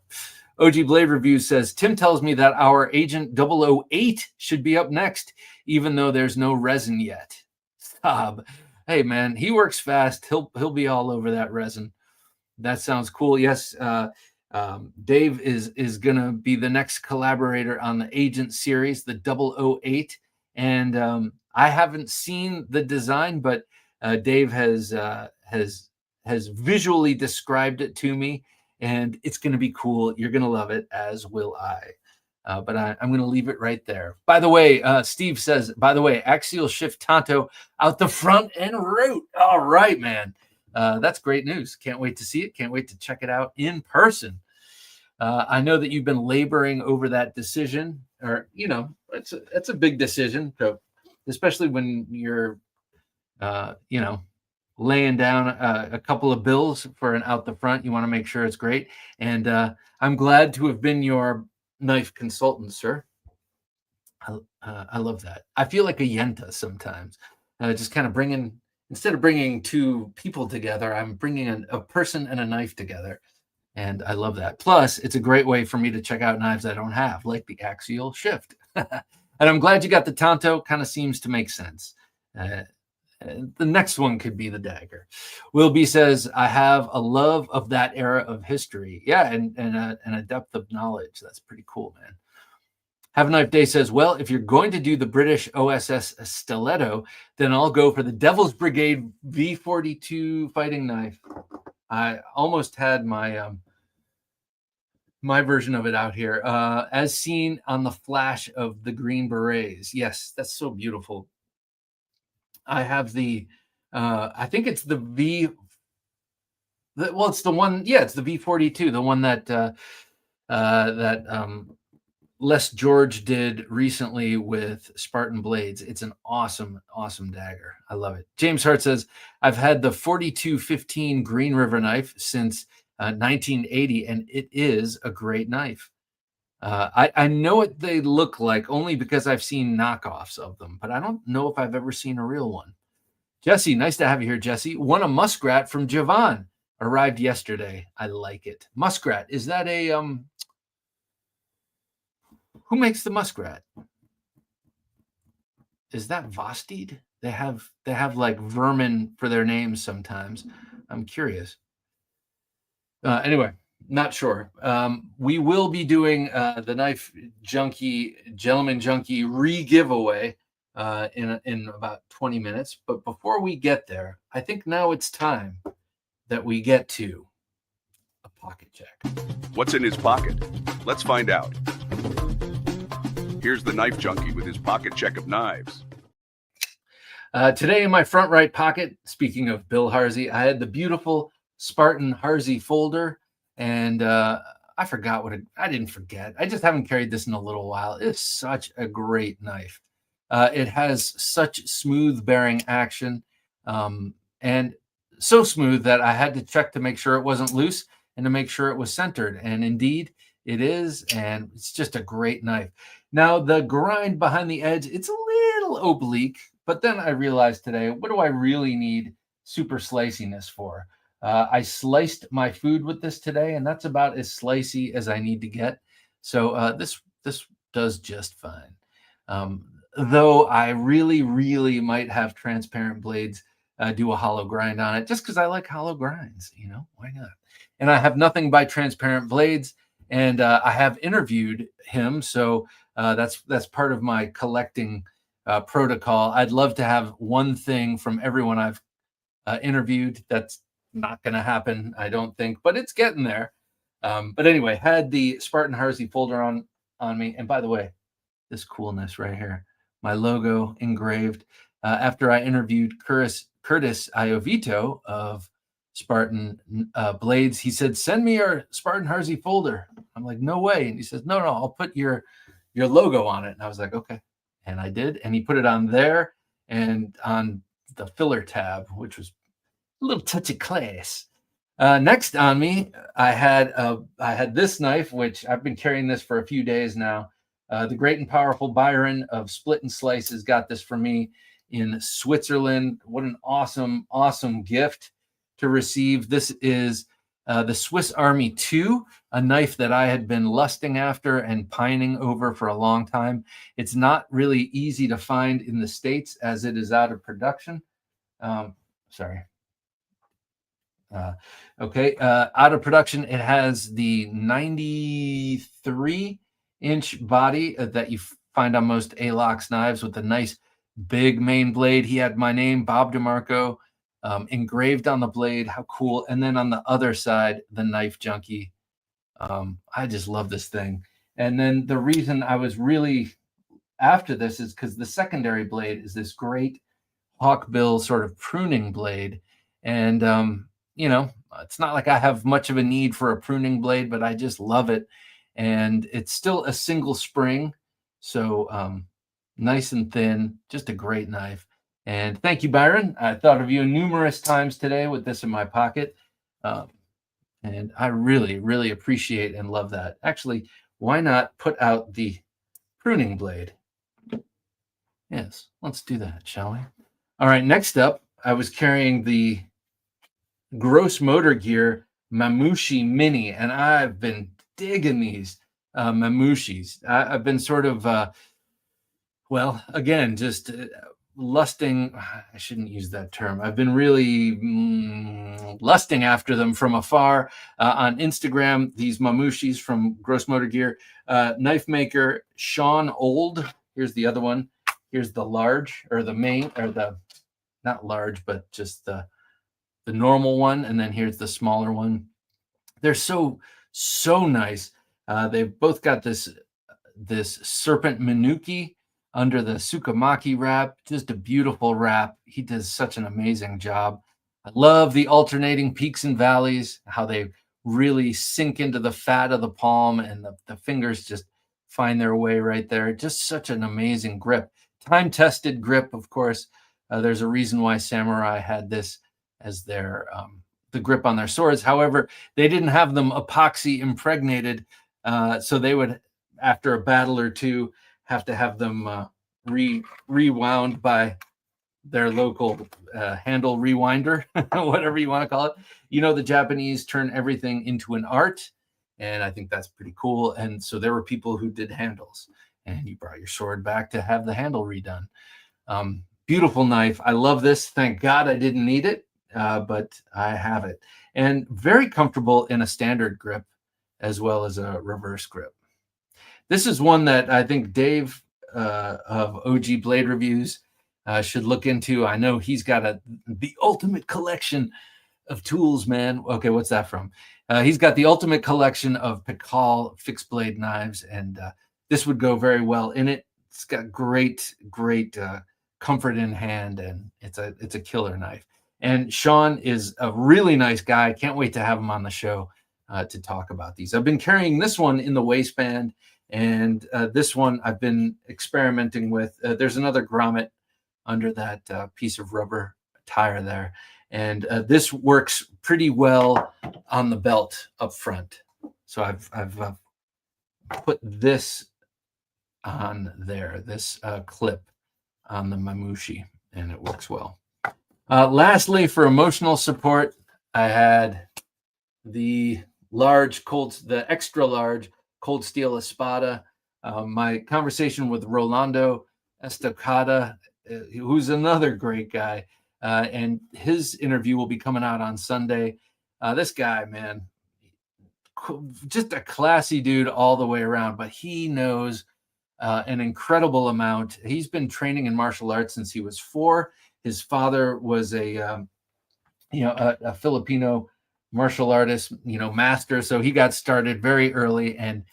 OG Blade Review says, Tim tells me that our Agent 008 should be up next, even though there's no resin yet. Stop. Hey, man, he works fast. He'll be all over that resin. That sounds cool. Yes, Dave is going to be the next collaborator on the Agent series, the 008. And I haven't seen the design, but Dave has visually described it to me, and it's going to be cool. You're going to love it, as will I. But I'm going to leave it right there. By the way, Steve says, by the way, axial shift Tonto out the front and root. All right, man. That's great news. Can't wait to see it. Can't wait to check it out in person. I know that you've been laboring over that decision, or, it's a big decision. So especially when you're, laying down a couple of bills for an out the front, you want to make sure it's great. And I'm glad to have been your knife consultant, sir. I love that. I feel like a Yenta sometimes, just kind of instead of bringing two people together, I'm bringing a person and a knife together. And I love that. Plus, it's a great way for me to check out knives I don't have, like the axial shift. And I'm glad you got the Tonto. Kind of seems to make sense. The next one could be the dagger. Will B says, I have a love of that era of history. Yeah, and a depth of knowledge. That's pretty cool, man. Have a Knife Day says, well, if you're going to do the British OSS stiletto, then I'll go for the Devil's Brigade V42 fighting knife. I almost had my my version of it out here, as seen on the flash of the Green Berets. Yes, that's so beautiful. I have the, I think it's the it's the one, yeah, it's the V42, the one that Les George did recently with Spartan Blades. It's an awesome, awesome dagger. I love it. James Hart says, I've had the 4215 Green River knife since 1980, and it is a great knife. I know what they look like only because I've seen knockoffs of them, but I don't know if I've ever seen a real one. Jesse, nice to have you here, Jesse. Won a muskrat from Javon. Arrived yesterday. I like it. Muskrat, is that a who makes the muskrat? Is that Vosteed? They have like vermin for their names sometimes. I'm curious. Anyway, not sure. We will be doing the Knife Junkie, Gentleman Junkie re-giveaway in about 20 minutes. But before we get there, I think now it's time that we get to a pocket check. What's in his pocket? Let's find out. Here's the Knife Junkie with his pocket check of knives. Today in my front right pocket, speaking of Bill Harsey, I had the beautiful Spartan Harsey folder, and I forgot I didn't forget. I just haven't carried this in a little while. It's such a great knife. It has such smooth bearing action, and so smooth that I had to check to make sure it wasn't loose and to make sure it was centered. And indeed it is, and it's just a great knife. Now, the grind behind the edge, it's a little oblique, but then I realized today, what do I really need super sliciness for? I sliced my food with this today, and that's about as slicey as I need to get. So this does just fine. Though I really, really might have transparent blades do a hollow grind on it, just because I like hollow grinds, why not? And I have nothing by Transparent Blades, and I have interviewed him. So that's part of my collecting protocol. I'd love to have one thing from everyone I've interviewed. That's not going to happen, I don't think, but it's getting there. But anyway, had the Spartan Harsey folder on me. And by the way, this coolness right here, my logo engraved. After I interviewed Curtis Iovito of Spartan Blades, he said, "Send me your Spartan Harsey folder." I'm like, "No way!" And he says, "No, I'll put your logo on it." And I was like, "Okay," and I did. And he put it on there and on the filler tab, which was a little touch of class. Next on me, I had this knife, which I've been carrying this for a few days now. The great and powerful Byron of Split and Slices got this for me in Switzerland. What an awesome, awesome gift to receive. This is the Swiss Army 2, a knife that I had been lusting after and pining over for a long time. It's not really easy to find in the States as it is out of production. Sorry. Okay, out of production, it has the 93-inch body that you find on most A-Lox knives with a nice big main blade. He had my name, Bob DeMarco, engraved on the blade. How cool. And then on the other side, the Knife Junkie. I just love this thing. And then the reason I was really after this is because the secondary blade is this great hawkbill sort of pruning blade. And it's not like I have much of a need for a pruning blade, but I just love it. And it's still a single spring. So nice and thin, just a great knife. And thank you, Byron. I thought of you numerous times today with this in my pocket. And I really, really appreciate and love that. Actually, why not put out the pruning blade? Yes, let's do that, shall we? All right, next up, I was carrying the Gross Motor Gear Mamushi Mini, and I've been digging these Mamushis. I've been sort of, just lusting. I shouldn't use that term. I've been really lusting after them from afar on Instagram. These Mamushis from Gross Motor Gear. Knife maker Sean Old. Here's the other one. Here's the large, or the main, or the, not large, but just the normal one. And then here's the smaller one. They're so nice. They've both got this serpent Minuki under the Tsukamaki wrap. Just a beautiful wrap. He does such an amazing job. I love the alternating peaks and valleys, how they really sink into the fat of the palm, and the fingers just find their way right there. Just such an amazing grip. Time-tested grip, of course. There's a reason why Samurai had this as their the grip on their swords. However, they didn't have them epoxy impregnated, so they would, after a battle or two, have to have them rewound by their local handle rewinder, whatever you want to call it. The Japanese turn everything into an art, and I think that's pretty cool. And so there were people who did handles, and you brought your sword back to have the handle redone. Beautiful knife. I love this. Thank God I didn't need it, but I have it. And very comfortable in a standard grip as well as a reverse grip. This is one that I think Dave of OG Blade Reviews should look into. I know he's got the ultimate collection of tools, man. Okay, what's that from? He's got the ultimate collection of Pikal fixed blade knives, and this would go very well in it. It's got great comfort in hand, and it's a killer knife. And Sean is a really nice guy. Can't wait to have him on the show to talk about these. I've been carrying this one in the waistband, and this one I've been experimenting with. There's another grommet under that piece of rubber tire there, and this works pretty well on the belt up front. So I've put this on there, this clip on the Mamushi, and it works well. Lastly, for emotional support, I had the extra large cold steel Espada. My conversation with Rolando Estacada, who's another great guy, and his interview will be coming out on Sunday. This guy, man, just a classy dude all the way around, but he knows an incredible amount. He's been training in martial arts since he was 4. His father was a Filipino martial artist, master. So he got started very early and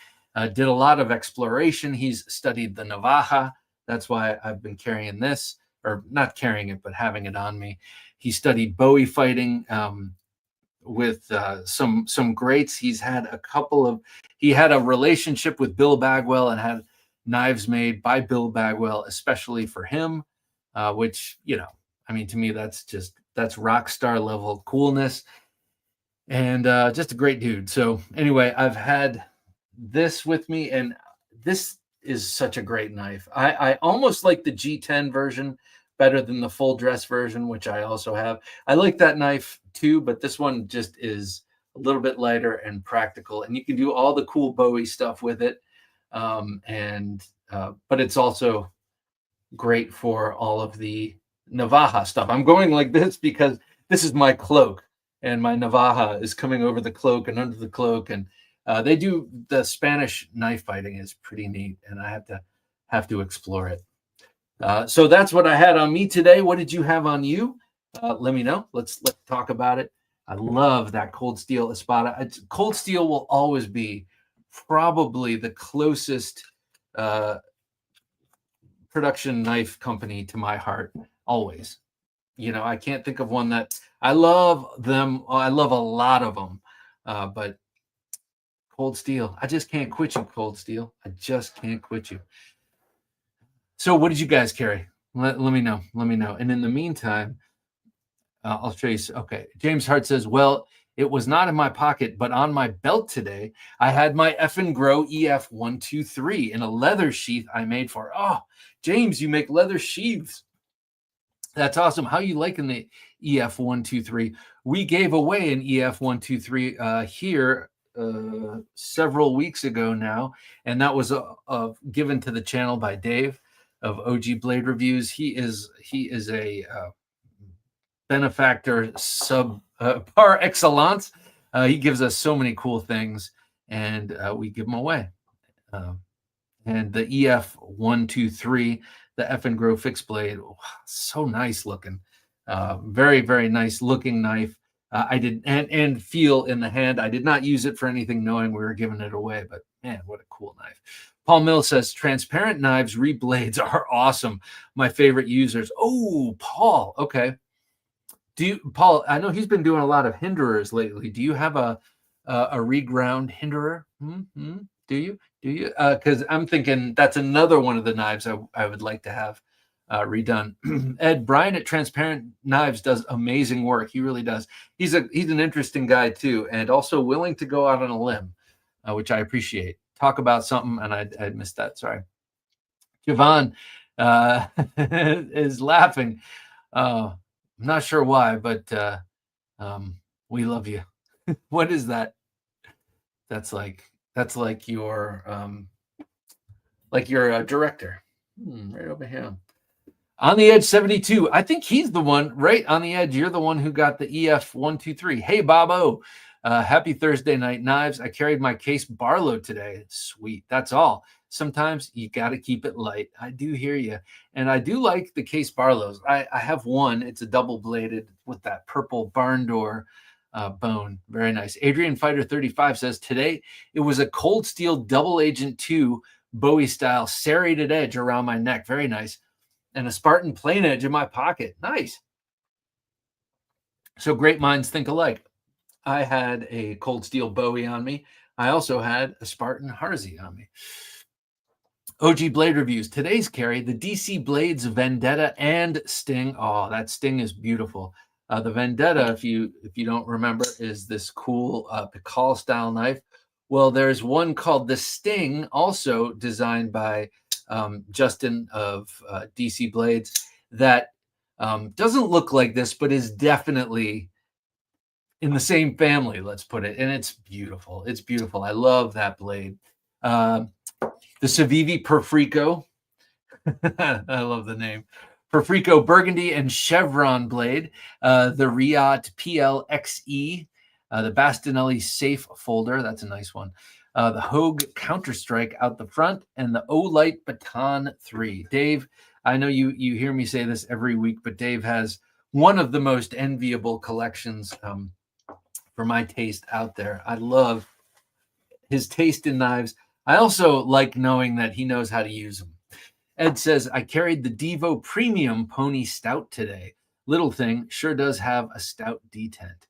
did a lot of exploration. He's studied the Navaja. That's why I've been carrying this, or not carrying it, but having it on me. He studied Bowie fighting with some greats. He had a relationship with Bill Bagwell and had knives made by Bill Bagwell, especially for him, which, to me, that's rock star level coolness, and just a great dude. So anyway, I've had this with me, and this is such a great knife. I almost like the G10 version better than the full dress version, which I also have. I like that knife too, but this one just is a little bit lighter and practical, and you can do all the cool Bowie stuff with it. But it's also great for all of the Navaja stuff. I'm going like this because this is my cloak, and my Navaja is coming over the cloak and under the cloak, and they do the Spanish knife fighting is pretty neat, and I have to explore it. So that's what I had on me today. What did you have on you? Let me know. Let's talk about it. I love that Cold Steel Espada. Cold Steel will always be probably the closest production knife company to my heart. Always. I can't think of one that I love them. I love a lot of them, but Cold Steel, I just can't quit you, Cold Steel. I just can't quit you. So what did you guys carry? Let me know. Let me know. And in the meantime, I'll show you. Okay. James Hart says, well, it was not in my pocket, but on my belt today, I had my F & Grow EF123 in a leather sheath I made for. Oh, James, you make leather sheaths. That's awesome. How you liking the EF123? We gave away an EF123 here several weeks ago now, and that was given to the channel by Dave of OG Blade Reviews. He is a benefactor par excellence. He gives us so many cool things, and we give them away. And the EF123, the F & Grow fixed blade, so nice looking, very, very nice looking knife. I did and feel in the hand. I did not use it for anything, knowing we were giving it away, but man, what a cool knife. Paul Mills says transparent knives reblades are awesome. My favorite users. Oh, Paul. Okay. Paul? I know he's been doing a lot of hinderers lately. Do you have a reground hinderer? Mm-hmm. Do you? Because I'm thinking that's another one of the knives I would like to have redone. Ed Bryan at Transparent Knives does amazing work. He really does. He's an interesting guy too, and also willing to go out on a limb, which I appreciate. Talk about something, and I missed that. Sorry. Javon is laughing. I'm not sure why, but we love you. What is that? That's like your director. Right over here. On the Edge 72. I think he's the one right on the edge. You're the one who got the EF123. Hey, Bobo. Happy Thursday night knives. I carried my Case Barlow today. Sweet. That's all. Sometimes you got to keep it light. I do hear you. And I do like the Case Barlows. I have one. It's a double bladed with that purple barn door bone. Very nice. Adrian Fighter 35 says, today it was a Cold Steel Double Agent 2 Bowie style serrated edge around my neck. Very nice. And a Spartan plain edge in my pocket. Nice. So great minds think alike. I had a Cold Steel Bowie on me. I also had a Spartan Harzy on me. OG Blade Reviews. Today's carry, the DC Blades Vendetta and Sting. Oh, that Sting is beautiful. The Vendetta, if you don't remember, is this cool Pikal style knife. Well, there's one called the Sting, also designed by Justin of DC Blades, that doesn't look like this, but is definitely in the same family, let's put it. And it's beautiful. It's beautiful. I love that blade. The Civivi Perfrico. I love the name. Perfrico Burgundy and Chevron blade. The Riot PLXE. The Bastinelli safe folder, that's a nice one. The Hogue Counter-Strike out the front, and the Olight Baton 3. Dave, I know you hear me say this every week, but Dave has one of the most enviable collections for my taste out there. I love his taste in knives. I also like knowing that he knows how to use them. Ed says, I carried the Devo Premium Pony Stout today. Little thing, sure does have a stout detent.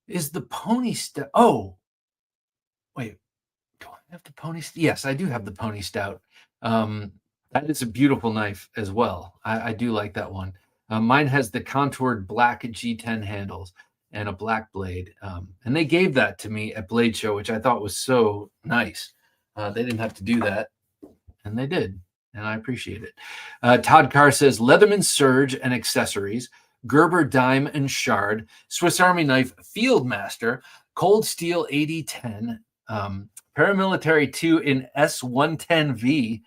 Is the Pony Stout... Oh, wait. Do I have the Pony Stout? Yes, I do have the Pony Stout. That is a beautiful knife as well. I do like that one. Mine has the contoured black G10 handles and a black blade. And they gave that to me at Blade Show, which I thought was so nice. They didn't have to do that, and they did. And I appreciate it. Todd Carr says, Leatherman Surge and accessories, Gerber Dime and Shard, Swiss Army Knife Fieldmaster, Cold Steel 8010, Paramilitary 2 in S110V.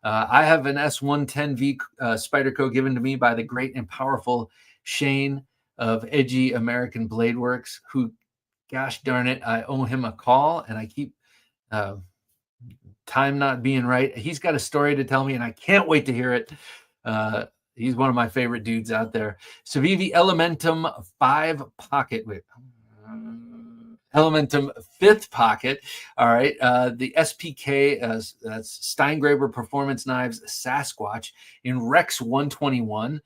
I have an S110V Spyderco given to me by the great and powerful Shane of Edgy American Blade Works, who, gosh darn it, I owe him a call, and I keep... time not being right. He's got a story to tell me, and I can't wait to hear it. He's one of my favorite dudes out there. Civivi Elementum 5 pocket. Wait, Elementum 5th pocket. All right. The SPK, that's Steingraber Performance Knives Sasquatch in Rex 121.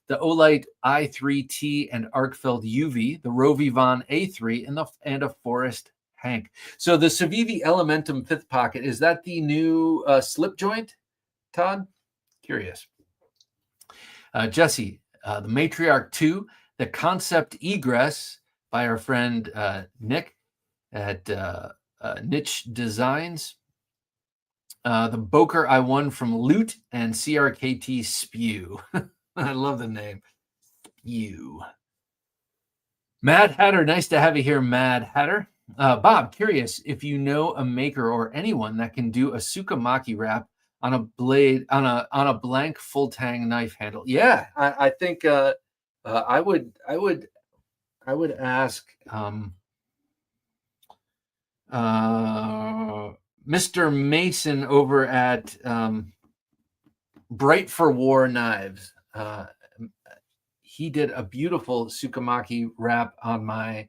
The Olight I3T and Arkfeld UV. The Rovivon A3 and a Forest Hank. So the Civivi Elementum 5th pocket, is that the new slip joint, Todd? Curious. Jesse, the Matriarch 2, the Concept Egress by our friend Nick at Niche Designs. The Boker I won from Loot and CRKT Spew. I love the name. Spew. Mad Hatter, nice to have you here, Mad Hatter. Bob, curious if you know a maker or anyone that can do a Tsukamaki wrap on a blade on a blank full tang knife handle. Yeah, I think I would ask Mr. Mason over at Bright for War Knives. He did a beautiful Tsukamaki wrap on my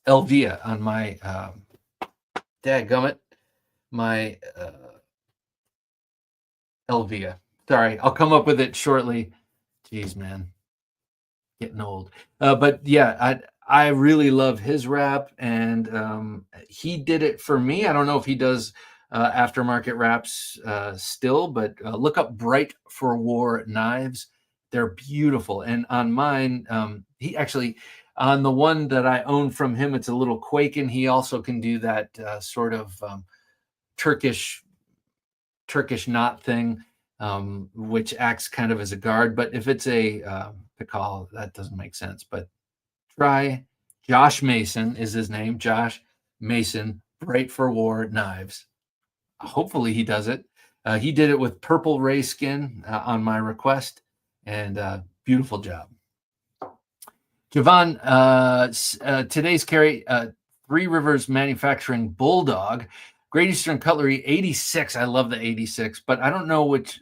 Elvia, on my dadgummit, my Elvia. Sorry, I'll come up with it shortly. Jeez, man, getting old. But yeah, I really love his wrap, and he did it for me. I don't know if he does aftermarket wraps still, but look up Bright for War Knives. They're beautiful. And on mine, he actually... on the one that I own from him, it's a little Quaken. He also can do that sort of Turkish knot thing, which acts kind of as a guard. But if it's a Pikal, that doesn't make sense. But try Josh Mason is his name. Josh Mason, Bright for War Knives. Hopefully he does it. He did it with purple ray skin on my request, and beautiful job. Javon, today's carry, Three Rivers Manufacturing Bulldog, Great Eastern Cutlery 86. I love the 86, but I don't know which.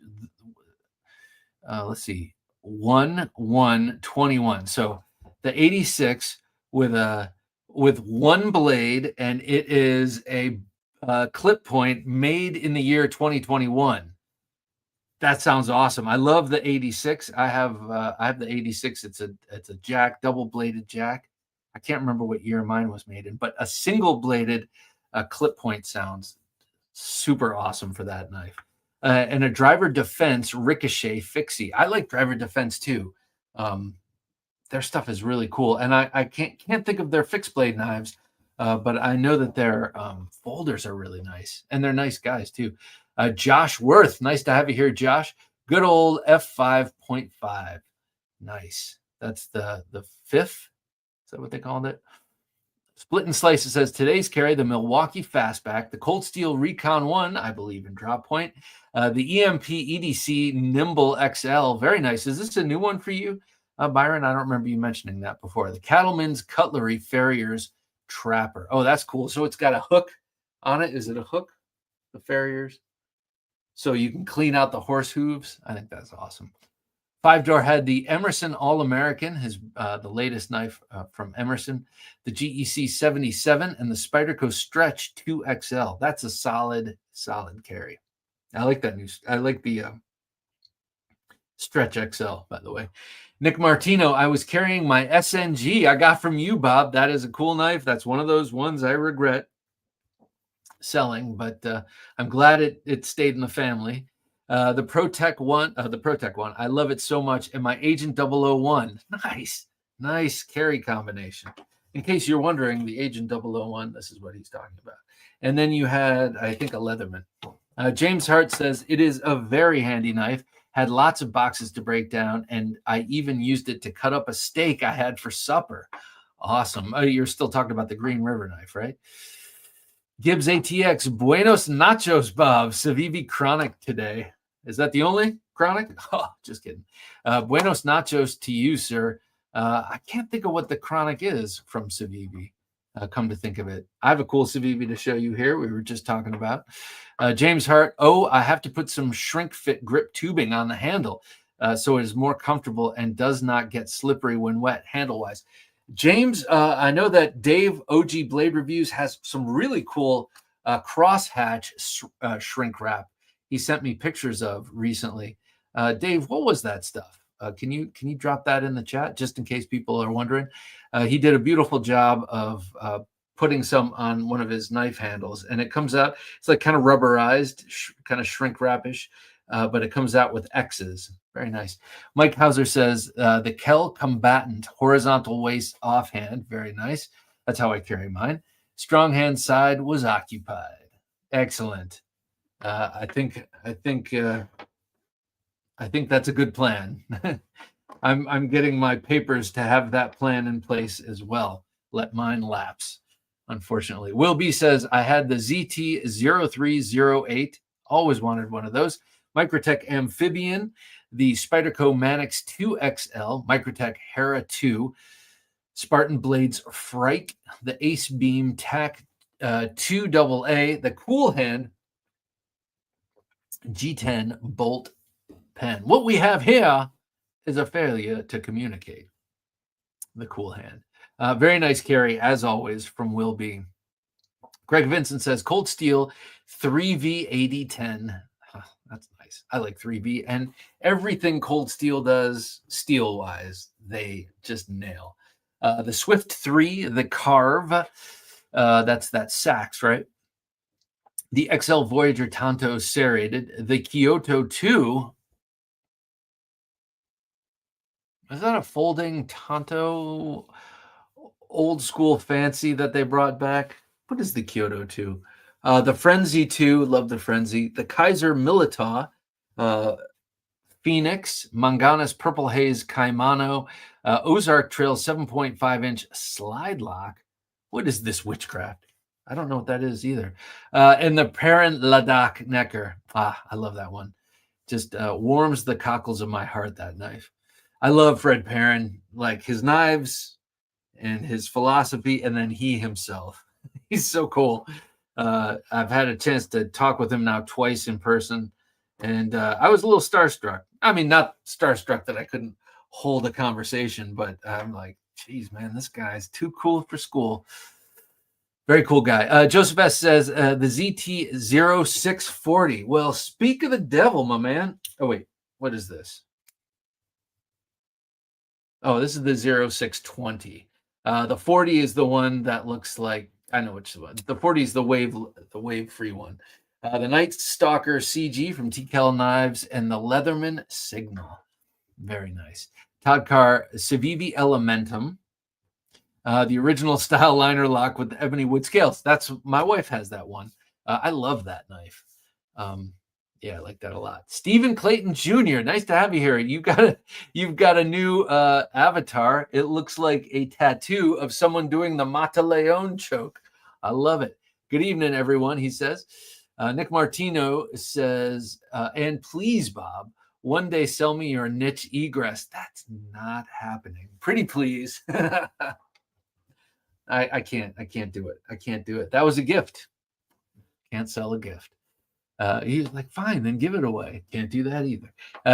Let's see, 1/1/21. So the 86 with one blade, and it is a clip point made in the year 2021. That sounds awesome. I love the 86. I have the 86. It's a jack, double bladed jack. I can't remember what year mine was made in, but a single bladed clip point sounds super awesome for that knife. And a driver defense ricochet fixie. I like driver defense too. Their stuff is really cool, and I can't think of their fixed blade knives, but I know that their folders are really nice, and they're nice guys too. Josh Worth, nice to have you here, Josh. Good old F5.5. Nice. That's the fifth. Is that what they called it? Split and Slice, it says, today's carry, the Milwaukee Fastback, the Cold Steel Recon 1, I believe in drop point, the EMP EDC Nimble XL. Very nice. Is this a new one for you? Byron, I don't remember you mentioning that before. The Cattleman's Cutlery Farrier's Trapper. Oh, that's cool. So it's got a hook on it. Is it a hook? The Farrier's? So you can clean out the horse hooves. I think that's awesome. 5-door had the Emerson All-American, the latest knife from Emerson, the GEC 77, and the Spyderco Stretch 2XL. That's a solid carry. I like that I like the Stretch XL, by the way. Nick Martino, I was carrying my SNG I got from you, Bob. That is a cool knife. That's one of those ones I regret selling, but I'm glad it stayed in the family. The ProTech one, I love it so much. And my Agent 001, nice carry combination. In case you're wondering, the Agent 001, this is what he's talking about. And then you had, I think, a Leatherman. James Hart says, it is a very handy knife. Had lots of boxes to break down, and I even used it to cut up a steak I had for supper. Awesome. You're still talking about the Green River knife, right? Gibbs ATX, Buenos Nachos, Bob. Civivi Chronic today. Is that the only Chronic? Oh, just kidding. Buenos Nachos to you, sir. I can't think of what the Chronic is from Civivi. Come to think of it. I have a cool Civivi to show you here. We were just talking about. James Hart, I have to put some shrink fit grip tubing on the handle so it is more comfortable and does not get slippery when wet handle-wise. James, I know that Dave OG Blade Reviews has some really cool crosshatch shrink wrap he sent me pictures of recently. Dave, what was that stuff? Can you drop that in the chat just in case people are wondering? He did a beautiful job of putting some on one of his knife handles, and it comes out, it's like kind of rubberized, kind of shrink wrap-ish, but it comes out with X's. Very nice. Mike Hauser says, the Kell Combatant horizontal waist offhand. Very nice. That's how I carry mine. Strong hand side was occupied. Excellent. I think that's a good plan. I'm getting my papers to have that plan in place as well. Let mine lapse, unfortunately. Will B says, I had the ZT0308. Always wanted one of those. Microtech Amphibian, the Spyderco Manix 2XL, Microtech Hera 2, Spartan Blades Fright, the Ace Beam TAC 2AA, the Cool Hand G10 Bolt Pen. What we have here is a failure to communicate. The Cool Hand. Very nice carry, as always, from Will B. Greg Vincent says, Cold Steel 3V8010. That's nice. I like 3V. And everything Cold Steel does, steel-wise, they just nail. The Swift 3, the Carve, that's that Sachs, right? The XL Voyager Tanto Serrated, the Kyoto 2. Is that a folding Tanto old school fancy that they brought back? What is the Kyoto 2? The Frenzy 2, love the Frenzy. The Kaiser Milita, Phoenix, Manganas Purple Haze Kaimano, Ozark Trail 7.5-inch slide lock. What is this witchcraft? I don't know what that is either. And the Perrin Ladakh Necker. I love that one. Just warms the cockles of my heart, that knife. I love Fred Perrin, like his knives and his philosophy, and then he himself. He's so cool. I've had a chance to talk with him now twice in person, and I was a little starstruck. I mean, not starstruck that I couldn't hold a conversation, but I'm like, geez, man, this guy's too cool for school. Very cool guy. Joseph S. says, the ZT0640. Well, speak of the devil, my man. Oh, wait, what is this? Oh, this is the 0620. The 40 is the one that looks like, I know which one. The 40 is the wave free one. The Night Stalker CG from TKL Knives and the Leatherman Signal. Very nice. Todd Carr, Civivi Elementum. The original style liner lock with the ebony wood scales. That's my wife has that one. I love that knife. Yeah, I like that a lot. Stephen Clayton Jr., nice to have you here. You've got a new avatar. It looks like a tattoo of someone doing the Mata Leon choke. I love it. Good evening, everyone, he says. Nick Martino says, and please, Bob, One day sell me your niche egress. That's not happening. Pretty please. I can't do it. I can't do it. That was a gift. Can't sell a gift. He's like, fine, then give it away. Can't do that either.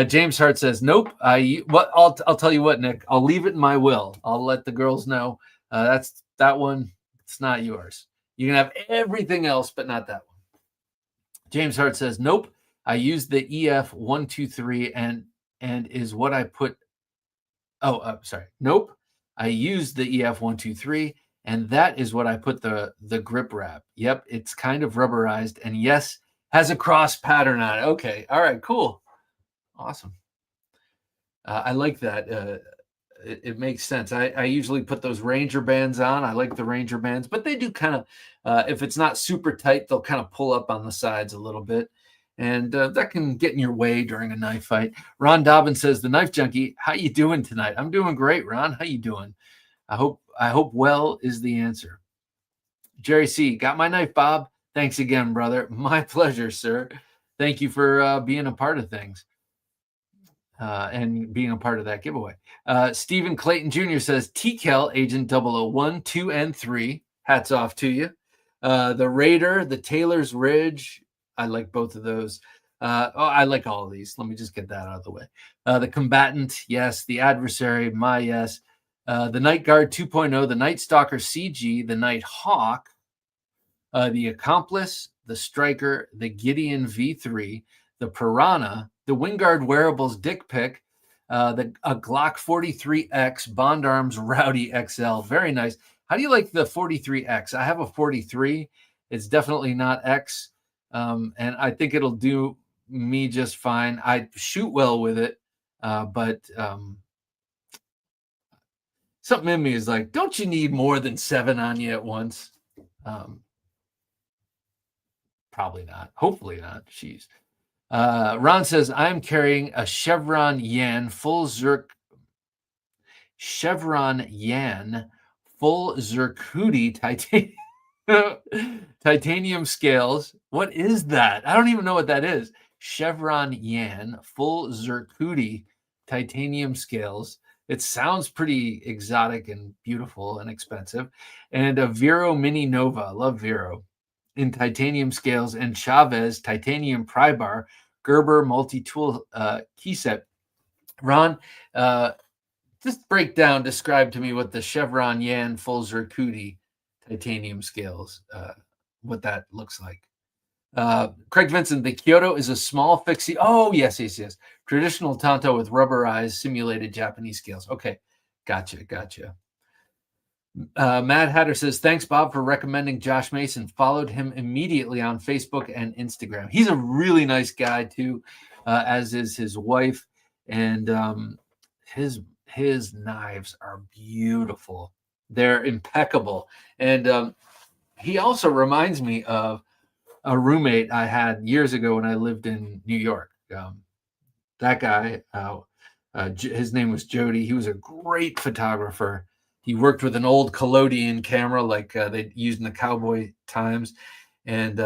James Hart says, nope. I'll tell you what, Nick. I'll leave it in my will. I'll let the girls know. That's that one. It's not yours. You can have everything else, but not that one. James Hart says, nope. I used the EF 123 and is what I put. Oh, sorry. Nope. I used the EF 123 and that is what I put the grip wrap. Yep, it's kind of rubberized and yes, has a cross pattern on it. Okay. All right, cool. Awesome. I like that. It makes sense. I usually put those Ranger bands on. I like the Ranger bands, but they do kind of, if it's not super tight, they'll kind of pull up on the sides a little bit. And that can get in your way during a knife fight. Ron Dobbin says, the Knife Junkie, how you doing tonight? I'm doing great, Ron. How you doing? I hope well is the answer. Jerry C, got my knife, Bob. Thanks again, brother. My pleasure, sir. Thank you for being a part of things and being a part of that giveaway. Stephen Clayton Jr. says, TCal Agent 001, 2, and 3. Hats off to you. The Raider, the Taylor's Ridge. I like both of those. I like all of these. Let me just get that out of the way. The Combatant, yes. The Adversary, my yes. The Night Guard 2.0, the Night Stalker CG, the Night Hawk, the Accomplice, the Striker, the Gideon V3, the Piranha, the Wingard Wearables Dick Pick, a Glock 43X Bond Arms Rowdy XL. Very nice. How do you like the 43X? I have a 43. It's definitely not X. And I think it'll do me just fine. I shoot well with it, but something in me is like, don't you need more than 7 on you at once? Probably not. Hopefully not. Jeez. Ron says, I'm carrying a Chevron Yan full zircudi titanium scales. What is that? I don't even know what that is. Chevron Yan full zircudi titanium scales. It sounds pretty exotic and beautiful and expensive. And a Vero Mini Nova. I love Vero. In titanium scales and Chavez titanium pry bar Gerber multi-tool key set. Ron, just describe to me what the Chevron Yan full zircudi titanium scales, what that looks like. Craig Vincent, the Kyoto is a small fixie. Oh, yes. Traditional Tanto with rubberized simulated Japanese scales. Okay, gotcha. Mad Hatter says, thanks, Bob, for recommending Josh Mason. Followed him immediately on Facebook and Instagram. He's a really nice guy, too, as is his wife. And his knives are beautiful. They're impeccable. And he also reminds me of a roommate I had years ago when I lived in New York. That guy, his name was Jody. He was a great photographer. He worked with an old collodion camera like they used in the cowboy times. And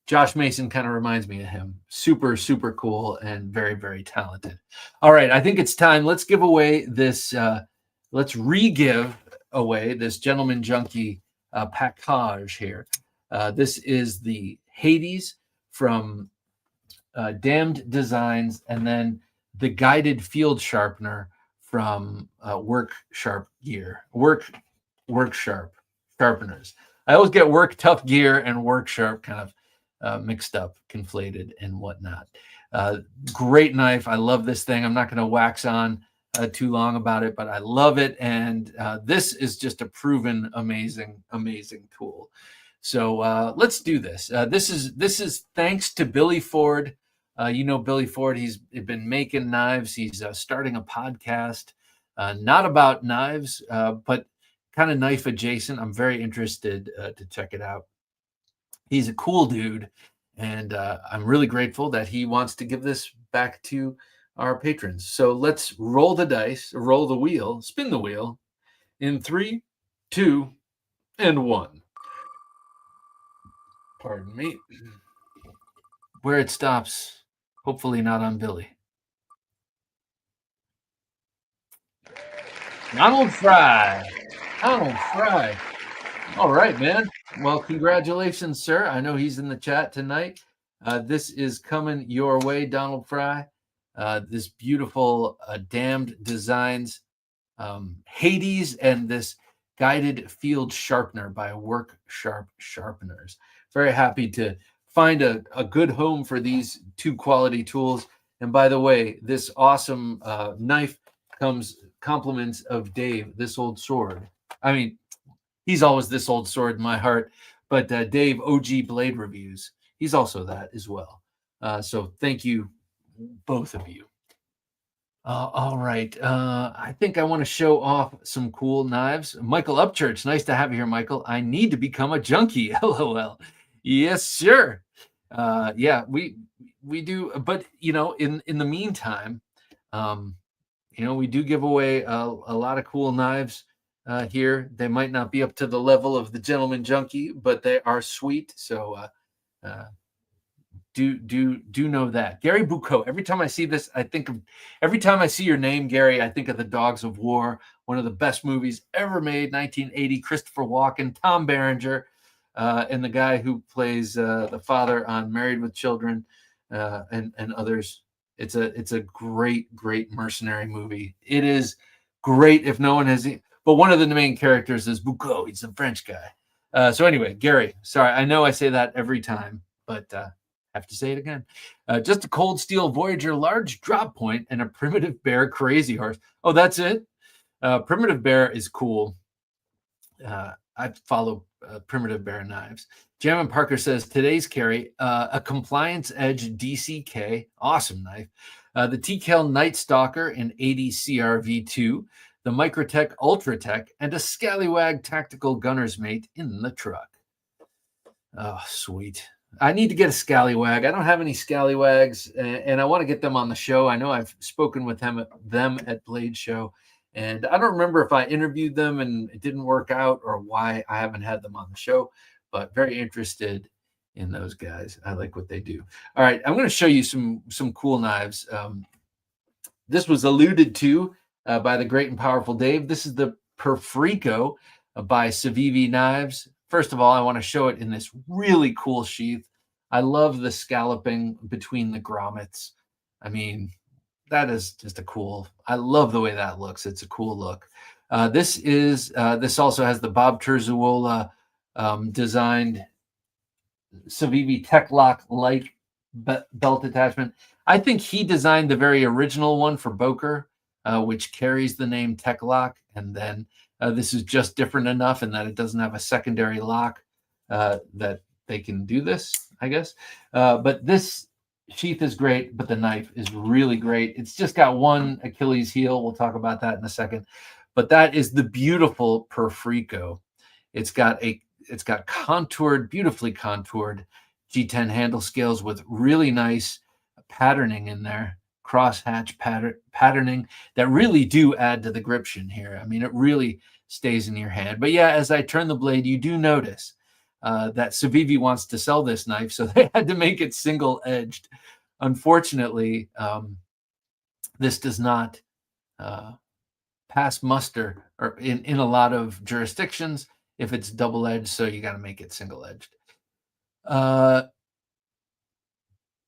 Josh Mason kind of reminds me of him. Super, super cool and very, very talented. All right, I think it's time. Let's give away this. Let's re-give away this Gentleman Junkie package here. This is the Hades from Damned Designs, and then the guided field sharpener from Work Sharp Sharpeners. I always get Work Tough Gear and Work Sharp kind of mixed up, conflated, and whatnot. Great knife. I love this thing. I'm not going to wax on too long about it, but I love it. And this is just a proven amazing tool. So let's do this. This is thanks to Billy Ford. Billy Ford, he's been making knives. He's starting a podcast, not about knives, but kind of knife adjacent. I'm very interested to check it out. He's a cool dude, and I'm really grateful that he wants to give this back to our patrons. So let's roll the dice, roll the wheel, spin the wheel in 3, 2, and 1. Pardon me. Where it stops, hopefully not on Billy. Donald Fry. Donald Fry. All right, man. Well, congratulations, sir. I know he's in the chat tonight. This is coming your way, Donald Fry. This beautiful Damned Designs Hades and this guided field sharpener by Work Sharp Sharpeners. Very happy to find a good home for these two quality tools. And by the way, this awesome knife comes compliments of Dave, this old sword. I mean, he's always this old sword in my heart, but Dave, OG Blade Reviews, he's also that as well. So thank you, both of you. All right. I think I want to show off some cool knives. Michael Upchurch, nice to have you here, Michael. I need to become a junkie. LOL. Yes, sure. Yeah, we do. But in the meantime, we do give away a lot of cool knives here. They might not be up to the level of the Gentleman Junkie, but they are sweet. So do know that. Gary Bucco. Every time I see this, every time I see your name, Gary, I think of the Dogs of War, one of the best movies ever made, 1980. Christopher Walken, Tom Berenger, and the guy who plays the father on Married with Children, and others. It's a great mercenary movie. It is great if no one has. But one of the main characters is Bucco. He's a French guy. So anyway, Gary, sorry, I know I say that every time, but have to say it again. Just a Cold Steel Voyager large drop point and a Primitive Bear Crazy Horse. Oh, that's it? Primitive Bear is cool. I follow Primitive Bear knives. Jammin Parker says, today's carry, a Compliance Edge DCK. Awesome knife. The TKL Night Stalker in 80 CRV2. The Microtech Ultratech. And a Scallywag Tactical Gunner's Mate in the truck. Oh, sweet. I need to get a scallywag. I don't have any scallywags, and I want to get them on the show. I know I've spoken with them at Blade Show, and I don't remember if I interviewed them and it didn't work out or why I haven't had them on the show, but very interested in those guys. I like what they do. All right, I'm going to show you some cool knives. This was alluded to by the great and powerful Dave. This is the Perfrico by Civivi Knives. First of all, I want to show it in this really cool sheath. I love the scalloping between the grommets. I mean, that is just I love the way that looks. It's a cool look. This also has the Bob Terzuola designed Civivi Tech Lock like belt attachment. I think he designed the very original one for Boker, which carries the name Tech Lock, and then this is just different enough in that it doesn't have a secondary lock that they can do this, I guess. But this sheath is great, but the knife is really great. It's just got one Achilles heel. We'll talk about that in a second. But that is the beautiful Perfrico. It's got beautifully contoured G10 handle scales with really nice patterning in there. Crosshatch patterning that really do add to the gription here. I mean, it really stays in your hand. But yeah, as I turn the blade, you do notice that Civivi wants to sell this knife, so they had to make it single-edged. Unfortunately, this does not pass muster or in a lot of jurisdictions if it's double-edged, so you got to make it single-edged.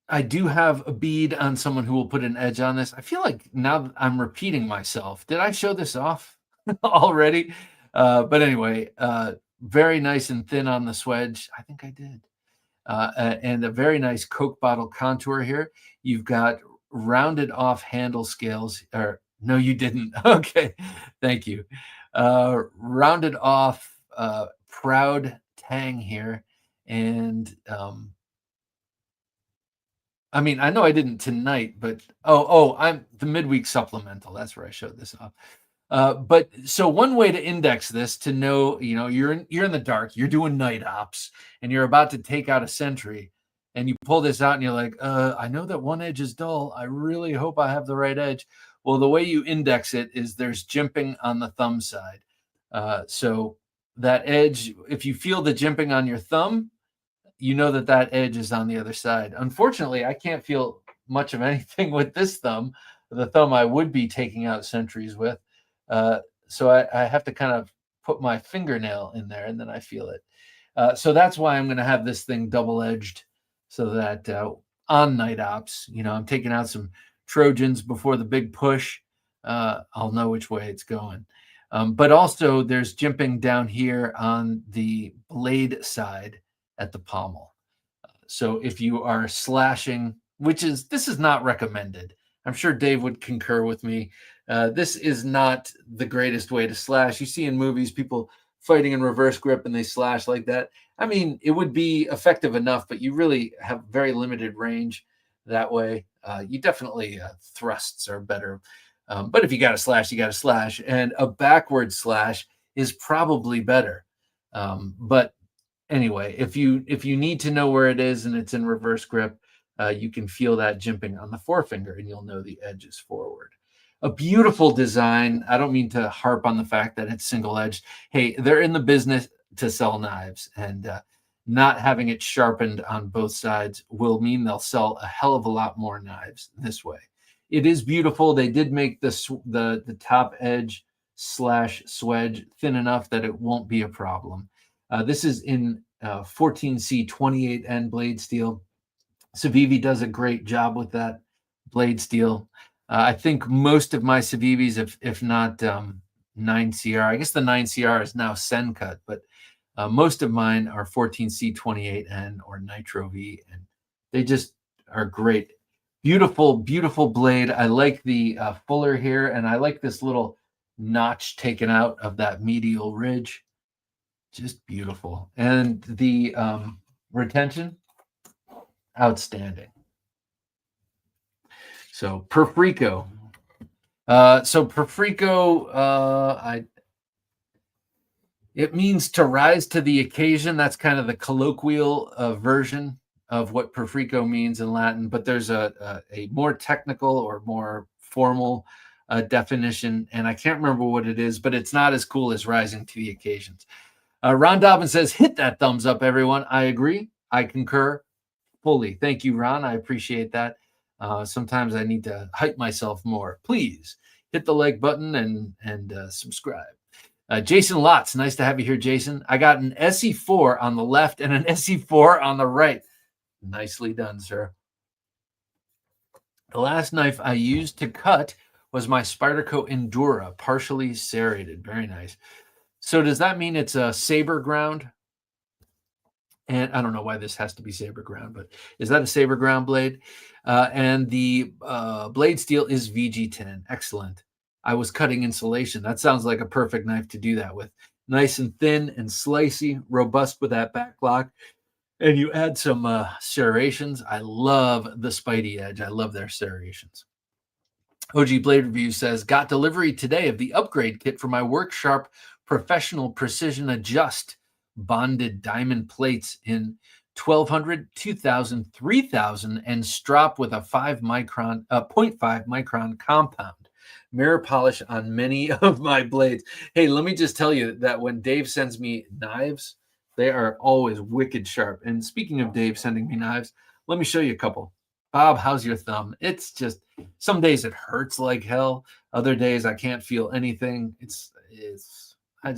I do have a bead on someone who will put an edge on this. I feel like now I'm repeating myself. Did I show this off already? But anyway, very nice and thin on the swedge. I think I did. And a very nice Coke bottle contour here. You've got rounded off handle scales. Or no, you didn't. Okay, thank you. Rounded off proud tang here. And I mean, I know I didn't tonight, but I'm the midweek supplemental. That's where I showed this off. But so one way to index this to know, you're in the dark, you're doing night ops, and you're about to take out a sentry, and you pull this out, and you're like, I know that one edge is dull. I really hope I have the right edge. Well, the way you index it is there's jimping on the thumb side. So that edge, if you feel the jimping on your thumb, you know that edge is on the other side. Unfortunately, I can't feel much of anything with this thumb, the thumb I would be taking out sentries with. So I have to kind of put my fingernail in there and then I feel it. So that's why I'm going to have this thing double-edged so that on night ops, I'm taking out some Trojans before the big push. I'll know which way it's going. But also there's jimping down here on the blade side at the pommel. So if you are slashing, this is not recommended. I'm sure Dave would concur with me. This is not the greatest way to slash. You see in movies people fighting in reverse grip and they slash like that. I mean, it would be effective enough, but you really have very limited range that way. You definitely thrusts are better. But if you got to slash, you got to slash. And a backward slash is probably better. But anyway, if you need to know where it is and it's in reverse grip, you can feel that jimping on the forefinger and you'll know the edge is forward. A beautiful design. I don't mean to harp on the fact that it's single-edged. Hey, they're in the business to sell knives, and not having it sharpened on both sides will mean they'll sell a hell of a lot more knives this way. It is beautiful. They did make the top edge / swedge thin enough that it won't be a problem. This is in 14C 28N blade steel. Civivi does a great job with that blade steel. I think most of my Civivis, if not 9CR, I guess the 9CR is now Sencut, but most of mine are 14C 28N or Nitro V, and they just are great. Beautiful, beautiful blade. I like the fuller here, and I like this little notch taken out of that medial ridge. Just beautiful. And the retention, outstanding. So Perfrico. It means to rise to the occasion. That's kind of the colloquial version of what Perfrico means in Latin, but there's a more technical or more formal definition, and I can't remember what it is, but it's not as cool as rising to the occasions. Ron Dobbin says, hit that thumbs up, everyone. I agree. I concur fully. Thank you, Ron. I appreciate that. Sometimes I need to hype myself more. Please hit the like button and subscribe. Jason Lotz, nice to have you here, Jason. I got an SE4 on the left and an SE4 on the right. Nicely done, sir. The last knife I used to cut was my Spyderco Endura, partially serrated. Very nice. So does that mean it's a saber ground? And I don't know why this has to be saber ground, but is that a saber ground blade? And the blade steel is VG10. Excellent. I was cutting insulation. That sounds like a perfect knife to do that with. Nice and thin and slicey, robust with that back lock. And you add some serrations. I love the Spidey edge. I love their serrations. OG Blade Review says, got delivery today of the upgrade kit for my Work Sharp Professional Precision Adjust bonded diamond plates in 1200, 2000, 3000, and strop with a 0.5 micron compound. Mirror polish on many of my blades. Hey, let me just tell you that when Dave sends me knives, they are always wicked sharp. And speaking of Dave sending me knives, let me show you a couple. Bob, how's your thumb? It's just, some days it hurts like hell. Other days I can't feel anything. I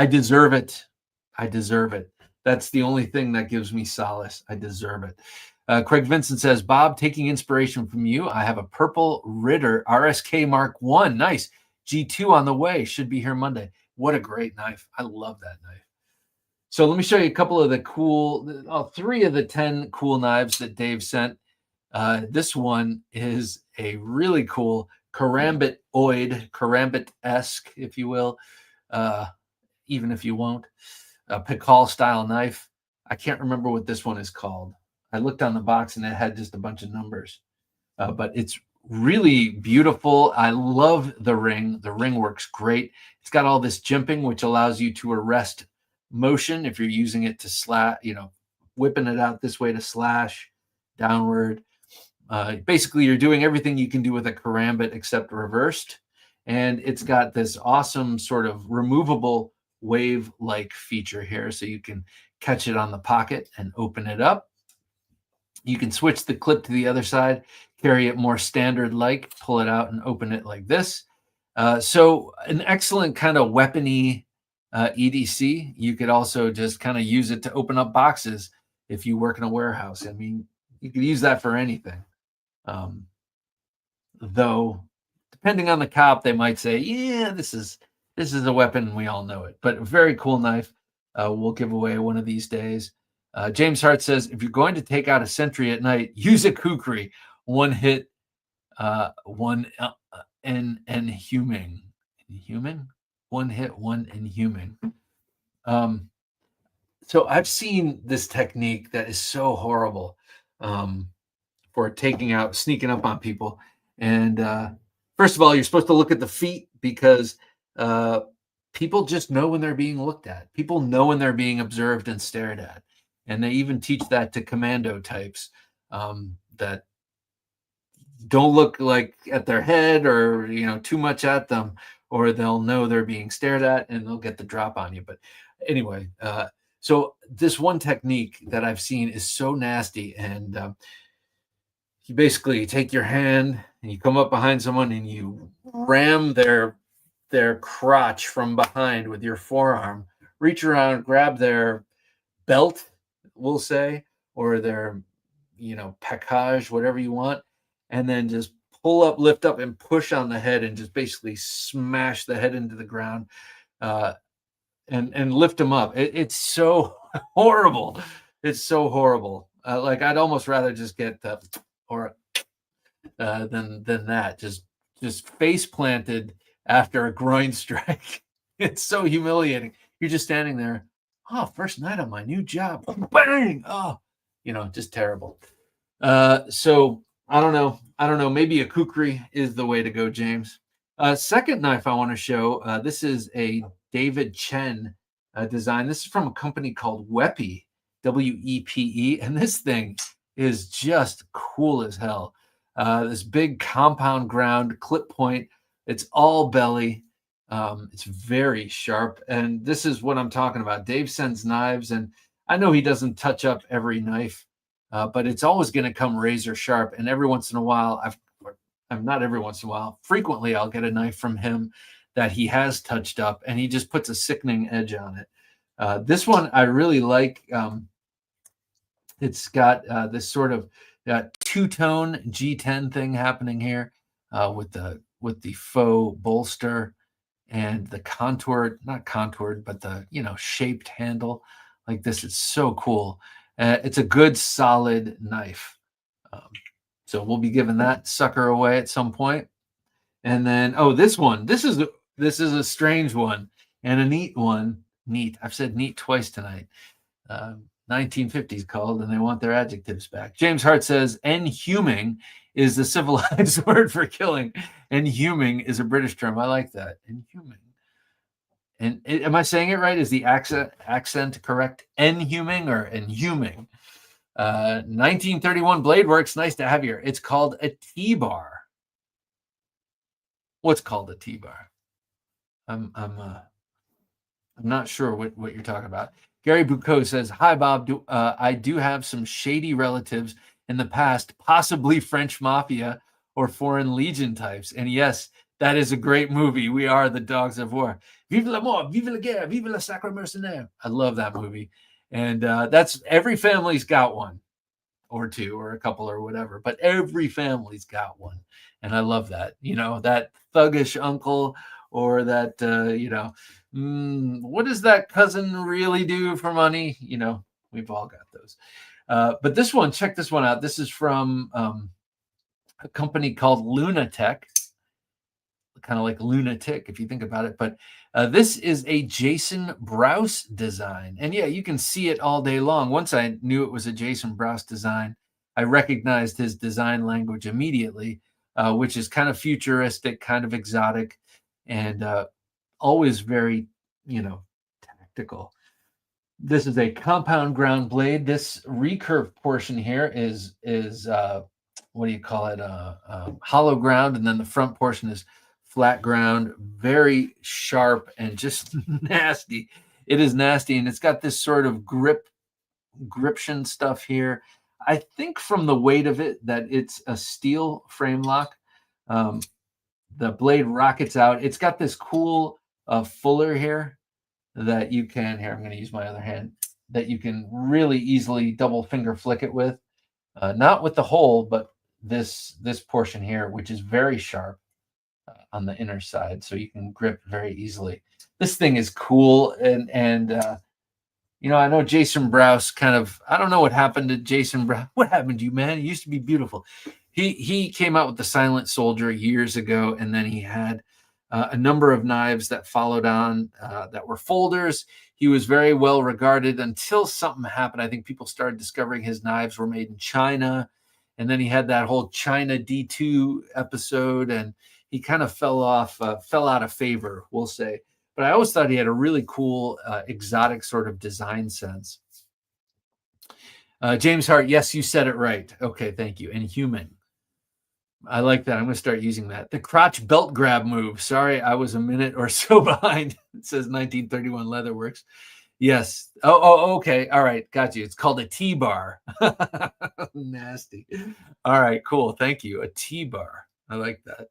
deserve it. I deserve it. That's the only thing that gives me solace. I deserve it. Craig Vincent says, Bob, taking inspiration from you, I have a purple Ritter RSK Mark I. Nice. G2 on the way. Should be here Monday. What a great knife. I love that knife. So let me show you a couple of the cool, 3 of the 10 cool knives that Dave sent. This one is a really cool karambit-esque, if you will, even if you won't, a Pikal style knife. I can't remember what this one is called. I looked on the box and it had just a bunch of numbers, but it's really beautiful. I love the ring. The ring works great. It's got all this jimping, which allows you to arrest motion if you're using it to slash, whipping it out this way to slash downward. Basically, you're doing everything you can do with a karambit except reversed. And it's got this awesome sort of removable wave-like feature here. So you can catch it on the pocket and open it up. You can switch the clip to the other side, carry it more standard-like, pull it out and open it like this. So an excellent kind of weapony EDC. You could also just kind of use it to open up boxes if you work in a warehouse. I mean, you could use that for anything. Um, though, depending on the cop, they might say, "Yeah, this is a weapon, and we all know it." But a very cool knife. We'll give away one of these days. James Hart says, if you're going to take out a sentry at night, use a kukri. One hit, one inhuming. Inhuman? One hit, one inhuman. So I've seen this technique that is so horrible for sneaking up on people. And first of all, you're supposed to look at the feet because people just know when they're being looked at. People know when they're being observed and stared at. And they even teach that to commando types that don't look like at their head or too much at them, or they'll know they're being stared at and they'll get the drop on you. But anyway, so this one technique that I've seen is so nasty, and you basically take your hand and you come up behind someone and you ram their crotch from behind with your forearm, reach around, grab their belt, we'll say, or their package, whatever you want, and then just pull up, lift up, and push on the head, and just basically smash the head into the ground, and lift them up. It's so horrible. It's so horrible. Like I'd almost rather just get than that. Just face planted after a groin strike. It's so humiliating. You're just standing there. Oh, first night on my new job. Bang! Oh, just terrible. So I don't know. Maybe a kukri is the way to go, James. Second knife I want to show. This is a David Chen design. This is from a company called Wepe, WEPE, and this thing is just cool as hell. This big compound ground clip point. It's all belly. It's very sharp, and this is what I'm talking about. Dave sends knives, and I know he doesn't touch up every knife, but it's always going to come razor sharp. And every once in a while, I'm not every once in a while, frequently I'll get a knife from him that he has touched up, and he just puts a sickening edge on it. This one I really like. It's got this sort of two-tone G10 thing happening here with the faux bolster and the not contoured, but the shaped handle like this. It's so cool. It's a good solid knife. So we'll be giving that sucker away at some point. And then this one, this is a strange one and a neat one. Neat. I've said neat twice tonight. 1950s called, and they want their adjectives back. James Hart says inhuming is the civilized word for killing. Inhuming is a British term. I like that. Inhuming. And am I saying it right? Is the accent correct? Inhuming or inhuming? 1931 Blade Works. Nice to have you here. It's called a T-bar. What's called a T-bar? I'm not sure what you're talking about. Gary Bucco says, hi, Bob. I do have some shady relatives in the past, possibly French Mafia or Foreign Legion types. And yes, that is a great movie. We are the dogs of war. Vive la mort, vive la guerre, vive la sacre mercenaire. I love that movie. And that's every family's got one or two or a couple or whatever, but every family's got one. And I love that, that thuggish uncle or that, what does that cousin really do for money? We've all got those. But this one, check this one out. This is from a company called Lunatech, kind of like lunatic if you think about it. But this is a Jason Brous design. And yeah, you can see it all day long. Once I knew it was a Jason Brous design, I recognized his design language immediately, which is kind of futuristic, kind of exotic, and always very, tactical. This is a compound ground blade. This recurve portion here is what do you call it? Hollow ground, and then the front portion is flat ground. Very sharp and just nasty. It is nasty, and it's got this sort of gription stuff here. I think from the weight of it that it's a steel frame lock. the blade rockets out. It's got this cool fuller here that you can, here, I'm going to use my other hand, that you can really easily double finger flick it with. Not with the hole, but this portion here, which is very sharp on the inner side, so you can grip very easily. This thing is cool, and you know, I know Jason Browse kind of, I don't know what happened to Jason Browse. What happened to you, man? He used to be beautiful. He came out with the Silent Soldier years ago, and then he had a number of knives that followed on that were folders. He was very well regarded until something happened. I think people started discovering his knives were made in China, and then he had that whole China D2 episode, and he kind of fell out of favor, we'll say. But I always thought he had a really cool, exotic sort of design sense. James Hart, yes, you said it right. Okay, thank you. And human. I like that. I'm going to start using that. The crotch belt grab move. Sorry, I was a minute or so behind. It says 1931 Leatherworks. Yes. Oh, okay. All right. Got you. It's called a T-bar. Nasty. All right, cool. Thank you. A T-bar. I like that.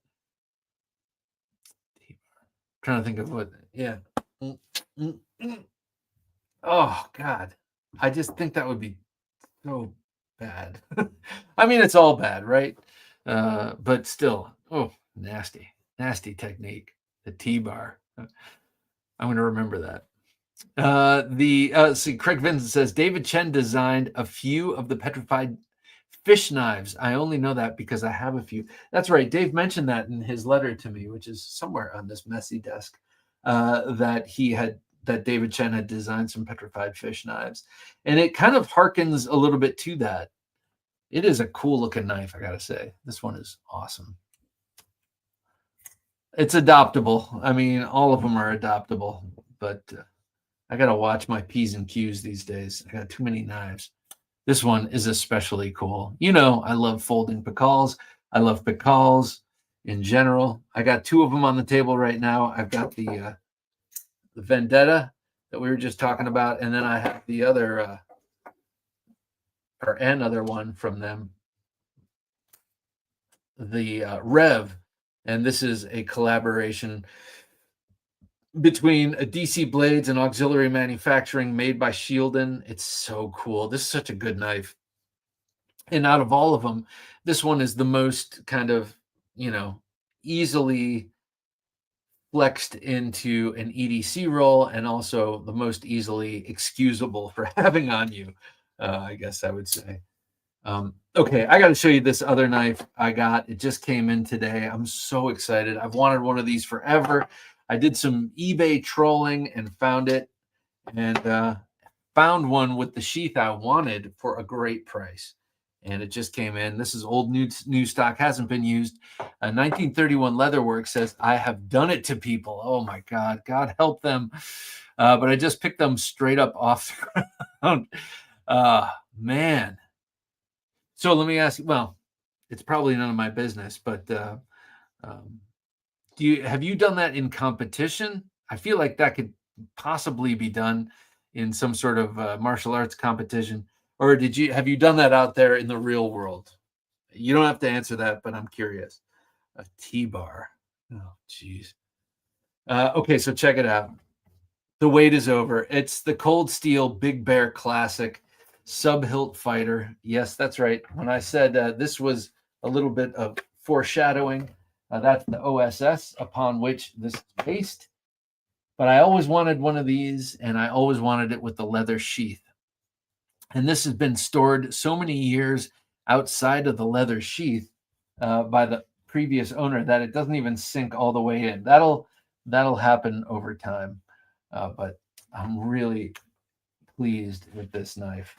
Trying to think of what, yeah. Oh, God. I just think that would be so bad. I mean, it's all bad, right? But still, oh, nasty technique. The T-bar. I'm going to remember that. See, Craig Vincent says David Chen designed a few of the petrified fish knives. I only know that because I have a few. That's right. Dave mentioned that in his letter to me, which is somewhere on this messy desk, that David Chen had designed some petrified fish knives. And it kind of harkens a little bit to that. It is a cool looking knife, I got to say. This one is awesome. It's adoptable. I mean, all of them are adoptable, but I got to watch my P's and Q's these days. I got too many knives. This one is especially cool. You know, I love folding picals. I love picals in general. I got two of them on the table right now. I've got the Vendetta that we were just talking about, and then I have the other another one from them, the Rev, and this is a collaboration between a DC Blades and Auxiliary Manufacturing made by Shielden. It's so cool. This is such a good knife. And out of all of them, this one is the most kind of, you know, easily flexed into an EDC roll, and also the most easily excusable for having on you, I guess I would say. Okay, I got to show you this other knife I got. It just came in today. I'm so excited. I've wanted one of these forever. I did some eBay trolling and found it, and found one with the sheath I wanted for a great price. And it just came in. This is old new stock, hasn't been used. 1931 Leatherworks says, I have done it to people. Oh my God, God help them. But I just picked them straight up off the ground. Man. So let me ask you, well, it's probably none of my business, but have you done that in competition? I feel like that could possibly be done in some sort of martial arts competition. Or have you done that out there in the real world? You don't have to answer that, but I'm curious. A T-bar. Oh, geez. Okay, so check it out. The wait is over. It's the Cold Steel Big Bear Classic Sub-Hilt Fighter. Yes, that's right. When I said this was a little bit of foreshadowing, that's the OSS upon which this is based. But I always wanted one of these, and I always wanted it with the leather sheath. And this has been stored so many years outside of the leather sheath by the previous owner that it doesn't even sink all the way in. That'll happen over time. But I'm really pleased with this knife.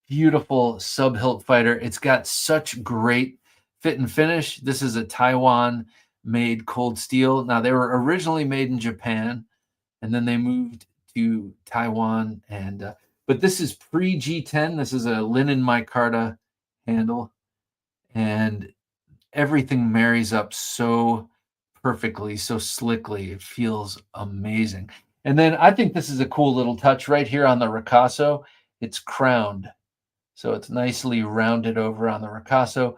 Beautiful sub-hilt fighter. It's got such great fit and finish. This is a Taiwan-made cold steel. Now, they were originally made in Japan, and then they moved to Taiwan, and but this is pre-G10. This is a linen micarta handle, and everything marries up so perfectly, so slickly. It feels amazing. And then I think this is a cool little touch right here on the ricasso. It's crowned, so it's nicely rounded over on the ricasso.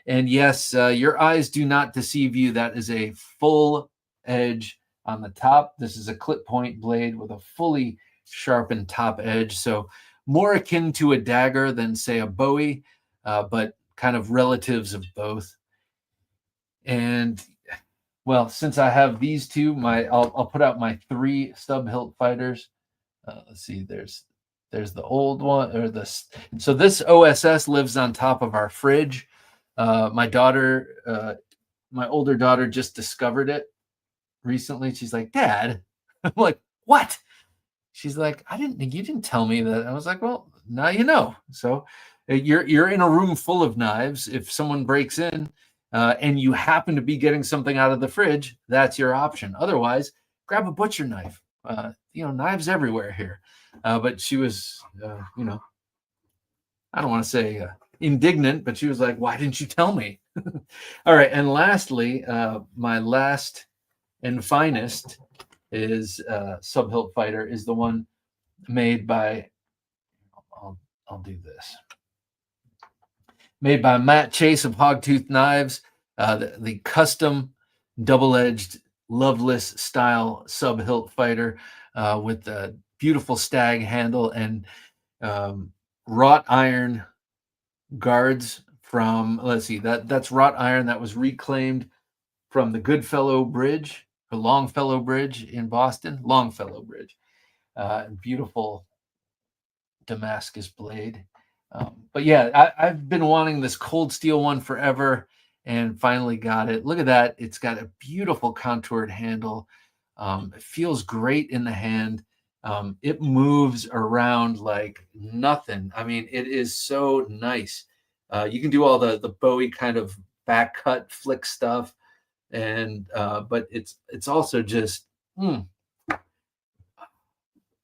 And yes, your eyes do not deceive you. That is a full edge on the top. This is a clip point blade with a fully sharpened top edge. So more akin to a dagger than, say, a Bowie, but kind of relatives of both. And well, since I have these two, I'll put out my 3 sub hilt fighters. Let's see, there's the old one, or this. So this OSS lives on top of our fridge. My older daughter just discovered it recently. She's like, Dad. I'm like, what? She's like, you didn't tell me that. I was like, well, now you know. So you're in a room full of knives. If someone breaks in and you happen to be getting something out of the fridge, that's your option. Otherwise, grab a butcher knife. Knives everywhere here. But she was, I don't want to say indignant, but she was like, why didn't you tell me? All right. And lastly, my last and finest is sub hilt fighter is the one made by, I'll do this. Made by Matt Chase of Hogtooth Knives, the custom double-edged Loveless style sub hilt fighter with a beautiful stag handle and wrought iron guards from, let's see, that's wrought iron that was reclaimed from the Goodfellow Bridge, or Longfellow Bridge in Boston. Longfellow Bridge. Beautiful Damascus blade. But yeah, I've been wanting this cold steel one forever and finally got it. Look at that. It's got a beautiful contoured handle. It feels great in the hand. It moves around like nothing. I mean, it is so nice. You can do all the Bowie kind of back cut flick stuff, and but it's also just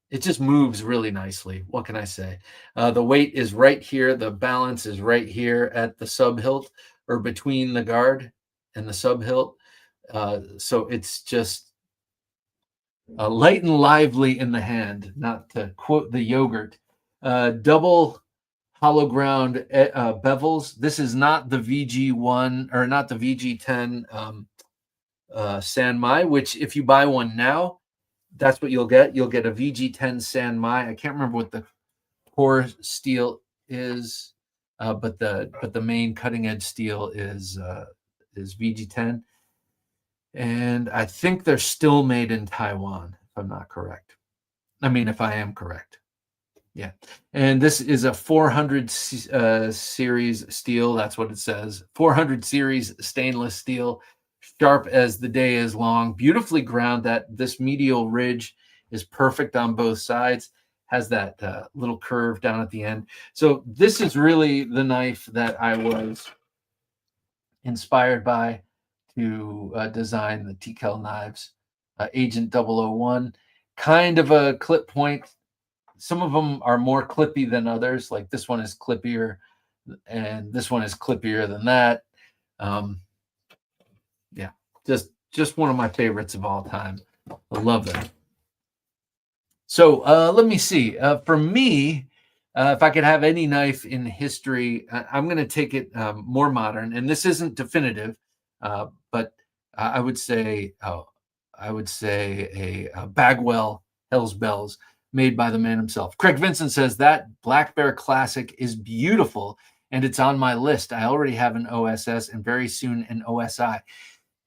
it just moves really nicely. What can I say? The weight is right here. The balance is right here at the sub hilt, or between the guard and the sub hilt. So it's just light and lively in the hand, not to quote the yogurt. Double hollow ground bevels. This is not the VG1 or not the VG10 Sanmai, which if you buy one now, that's what you'll get. You'll get a VG10 Sanmai. I can't remember what the core steel is, but the main cutting edge steel is VG10. And I think they're still made in Taiwan, if I'm not correct. I mean, if I am correct. Yeah. And this is a 400 series steel. That's what it says. 400 series stainless steel, sharp as the day is long, beautifully ground. This medial ridge is perfect on both sides. Has that little curve down at the end. So this is really the knife that I was inspired by to design the TKL knives. Agent 001, kind of a clip point. Some of them are more clippy than others. Like this one is clippier, and this one is clippier than that. Yeah, just one of my favorites of all time. I love that. So let me see. For me, if I could have any knife in history, I'm going to take it more modern. And this isn't definitive, but I would say a Bagwell Hell's Bells, made by the man himself. Craig Vincent says that Black Bear Classic is beautiful, and it's on my list. I already have an OSS and very soon an OSI.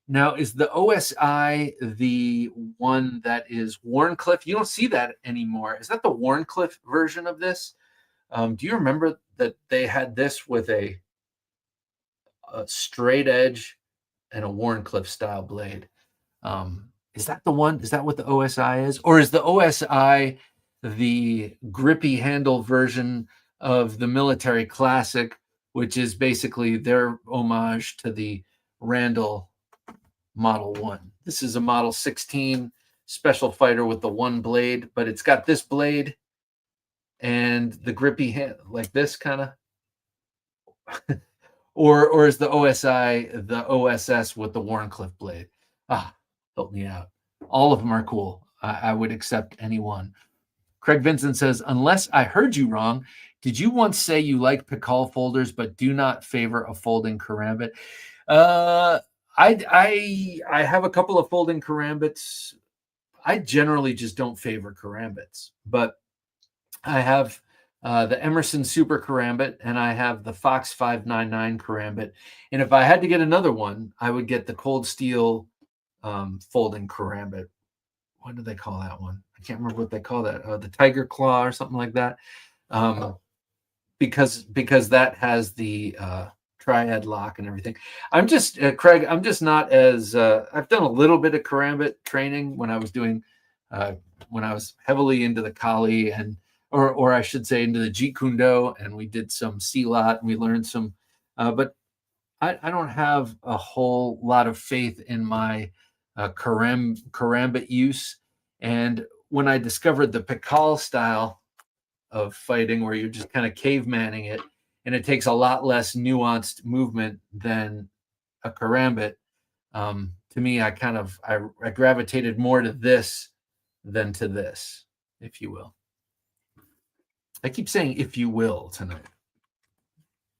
Now, is the OSI the one that is Warncliffe? You don't see that anymore. Is that the Warncliffe version of this? Do you remember that they had this with a straight edge and a Warncliffe style blade? Is that the one? Is that what the OSI is? Or is the OSI the grippy handle version of the Military Classic, which is basically their homage to the Randall Model 1? This is a Model 16 special fighter with the one blade, but it's got this blade and the grippy hand like this kind of. or is the OSI the OSS with the Warncliffe blade? Help me out. All of them are cool. I would accept any one. Craig Vincent says, unless I heard you wrong, did you once say you like Pikal folders but do not favor a folding karambit? I have a couple of folding karambits. I generally just don't favor karambits, but I have the Emerson Super Karambit and I have the Fox 599 Karambit. And if I had to get another one, I would get the Cold Steel folding Karambit. What do they call that one? I can't remember what they call that. The Tiger Claw or something like that. Because that has the triad lock and everything. I'm just Craig. I'm just not as I've done a little bit of karambit training when I was doing when I was heavily into the Kali and or I should say into the Jeet Kune Do, and we did some Silat and we learned some. But I don't have a whole lot of faith in my karambit use. And when I discovered the Pikal style of fighting, where you're just kind of cavemanning it, and it takes a lot less nuanced movement than a karambit. To me, I gravitated more to this than to this, if you will. I keep saying "if you will" tonight.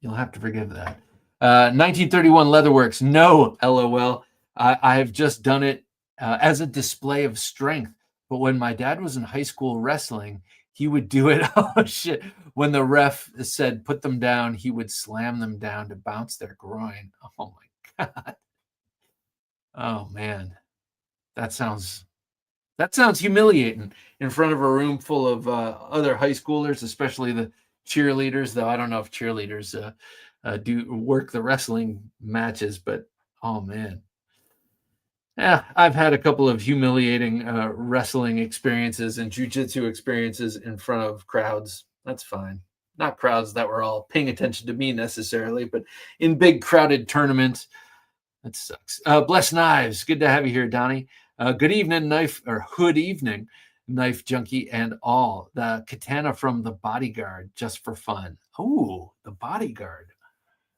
You'll have to forgive that. 1931 Leatherworks. No, LOL. I have just done it as a display of strength. But when my dad was in high school wrestling, he would do it. Oh, shit. When the ref said, put them down, he would slam them down to bounce their groin. Oh, my God. Oh, man. That sounds humiliating in front of a room full of other high schoolers, especially the cheerleaders, though I don't know if cheerleaders do work the wrestling matches, but oh, man. Yeah, I've had a couple of humiliating wrestling experiences and jiu-jitsu experiences in front of crowds. That's fine. Not crowds that were all paying attention to me necessarily, but in big crowded tournaments. That sucks. Bless Knives. Good to have you here, Donnie. Good evening, Hood evening, Knife Junkie and all. The katana from the Bodyguard, just for fun. Oh, the Bodyguard.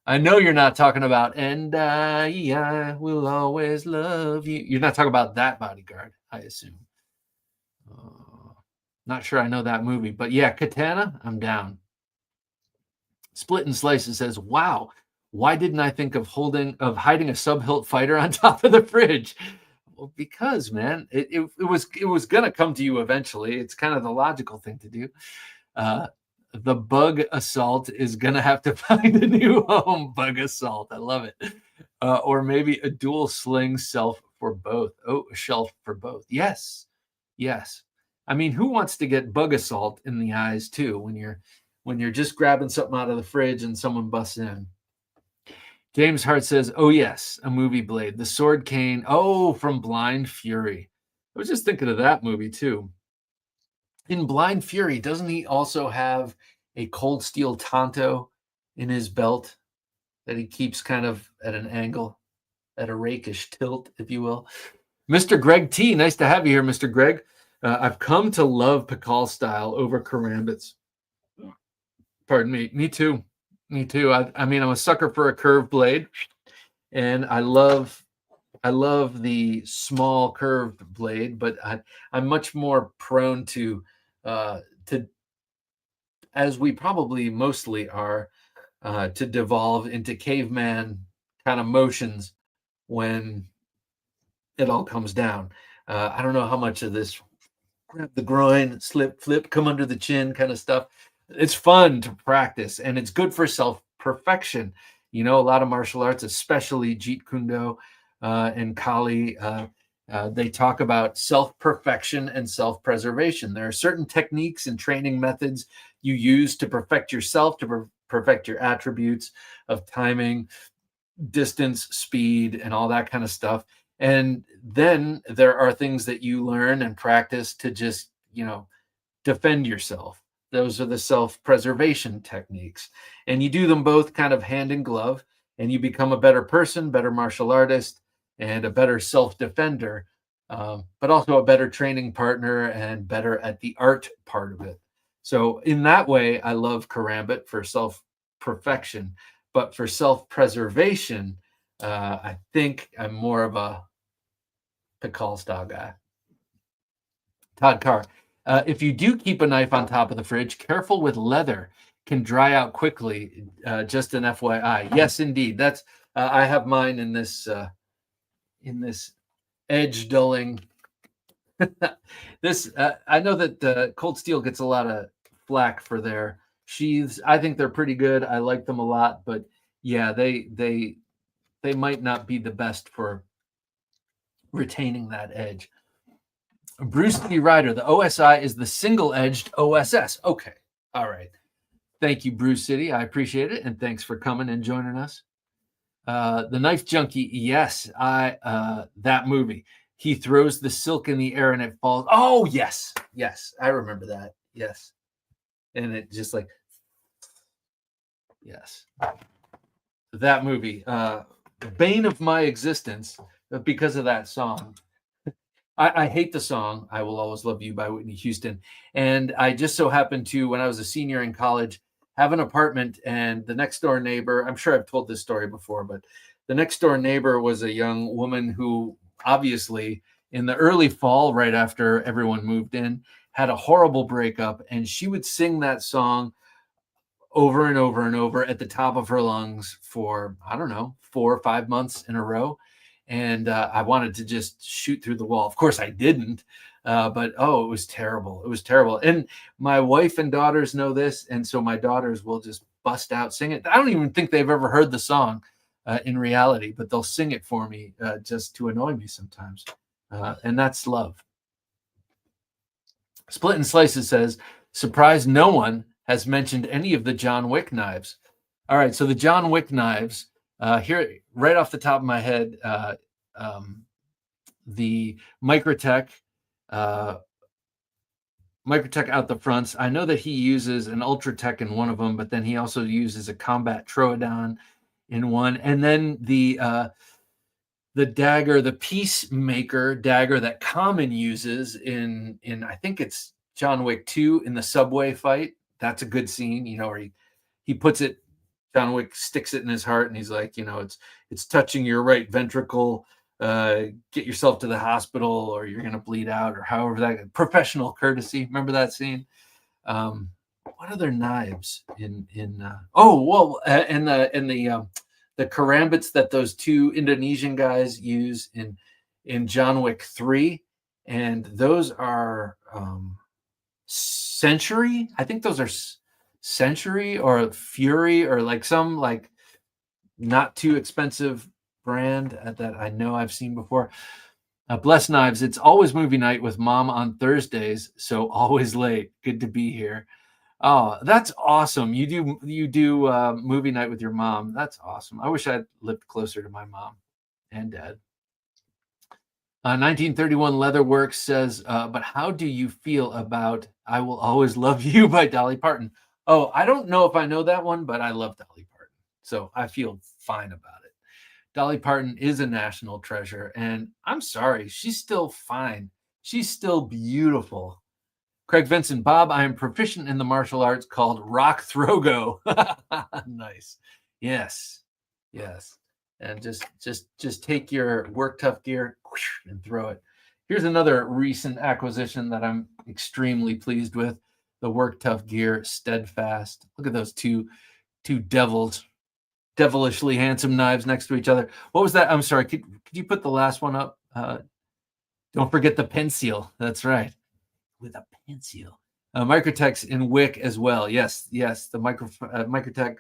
I know you're not talking about, and I will always love you. You're not talking about that Bodyguard, I assume. Not sure I know that movie, but yeah, Katana, I'm down. Split and Slices says, wow, why didn't I think of hiding a sub-hilt fighter on top of the fridge? Well, because, man, it was going to come to you eventually. It's kind of the logical thing to do. The Bug Assault is going to have to find a new home. Bug Assault. I love it. Or maybe a dual sling shelf for both. Oh, a shelf for both. Yes. Yes. I mean, who wants to get Bug Assault in the eyes too when you're just grabbing something out of the fridge and someone busts in? James Hart says, oh, yes, a movie blade. The Sword Cane. Oh, from Blind Fury. I was just thinking of that movie too. In Blind Fury, doesn't he also have a Cold Steel Tonto in his belt that he keeps kind of at an angle, at a rakish tilt, if you will? Mr. Greg T, nice to have you here, Mr. Greg. I've come to love Pikal style over karambits. Pardon me. Me too. Me too. I mean, I'm a sucker for a curved blade, and I love the small curved blade, but I'm much more prone to as we probably mostly are, to devolve into caveman kind of motions when it all comes down. I don't know how much of this grab the groin, slip, flip, come under the chin kind of stuff. It's fun to practice, and it's good for self-perfection. You know, a lot of martial arts, especially Jeet Kune Do and Kali, they talk about self-perfection and self-preservation. There are certain techniques and training methods you use to perfect yourself, to perfect your attributes of timing, distance, speed, and all that kind of stuff. And then there are things that you learn and practice to just, defend yourself. Those are the self-preservation techniques. And you do them both kind of hand in glove, and you become a better person, better martial artist, and a better self-defender, but also a better training partner and better at the art part of it. So in that way, I love karambit for self-perfection, but for self-preservation, I think I'm more of a Pikal style guy. Todd Carr. If you do keep a knife on top of the fridge, careful with leather. Can dry out quickly. Just an FYI. Yes, indeed. That's I have mine in this edge dulling. This I know that Cold Steel gets a lot of flack for their sheaths. I think they're pretty good. I like them a lot, but yeah, they might not be the best for retaining that edge. Bruce Lee Rider, the OSI is the single-edged OSS. Okay, all right. Thank you, Bruce City. I appreciate it, and thanks for coming and joining us. The Knife Junkie, yes, that movie. He throws the silk in the air and it falls. Oh, yes, I remember that. Yes, and it just like, yes, that movie. The bane of my existence because of that song. I hate the song "I Will Always Love You" by Whitney Houston, and I just so happened to, when I was a senior in college, have an apartment, and the next door neighbor, I'm sure I've told this story before, but the next door neighbor was a young woman who obviously in the early fall, right after everyone moved in, had a horrible breakup, and she would sing that song over and over and over at the top of her lungs for, I don't know, 4 or 5 months in a row. And I wanted to just shoot through the wall. Of course I didn't, but oh, it was terrible. It was terrible. And my wife and daughters know this, and so my daughters will just bust out sing it. I don't even think they've ever heard the song in reality, but they'll sing it for me just to annoy me sometimes. And that's love. Split and Slices says, surprised no one has mentioned any of the John Wick knives. All right, so the John Wick knives, here, right off the top of my head, the Microtech out the fronts. I know that he uses an Ultratech in one of them, but then he also uses a Combat Troodon in one. And then the dagger, the Peacemaker dagger that Common uses in I think it's John Wick 2 in the subway fight. That's a good scene, where he puts it, John Wick sticks it in his heart, and he's like, it's touching your right ventricle. Get yourself to the hospital, or you're gonna bleed out, or however that professional courtesy. Remember that scene? What other knives and the karambits that those two Indonesian guys use in John Wick 3, and those are Century. I think those are Century or Fury or like some like not too expensive brand that I know I've seen before. Bless Knives. It's always movie night with mom on Thursdays, so always late. Good to be here. Oh, that's awesome. You do movie night with your mom. That's awesome. I wish I'd lived closer to my mom and dad. 1931 Leatherworks says, but how do you feel about I Will Always Love You by Dolly Parton? Oh, I don't know if I know that one, but I love Dolly Parton, so I feel fine about it. Dolly Parton is a national treasure, and I'm sorry, she's still fine. She's still beautiful. Craig Vincent, Bob, I am proficient in the martial arts called Rock Throgo. Nice. Yes. And just take your Work Tough gear and throw it. Here's another recent acquisition that I'm extremely pleased with. The Work Tough gear Steadfast. Look at those two devilishly handsome knives next to each other. What was that? I'm sorry. Could you put the last one up? Don't forget the pencil. That's right. With a pencil. Microtech's in Wick as well. Yes. The Microtech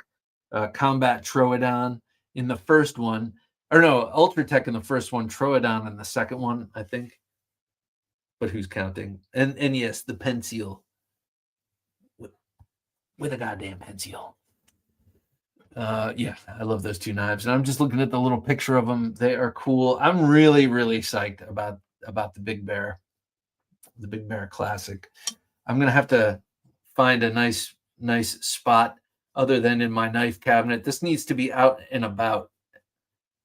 Combat Troodon in the first one, or no, Ultratech in the first one, Troodon in the second one, I think. But who's counting? And yes, the pencil with a goddamn pencil. Yeah, I love those two knives, and I'm just looking at the little picture of them. They are cool. I'm really psyched about the Big Bear. The Big Bear Classic. I'm gonna have to find a nice spot other than in my knife cabinet. This needs to be out and about.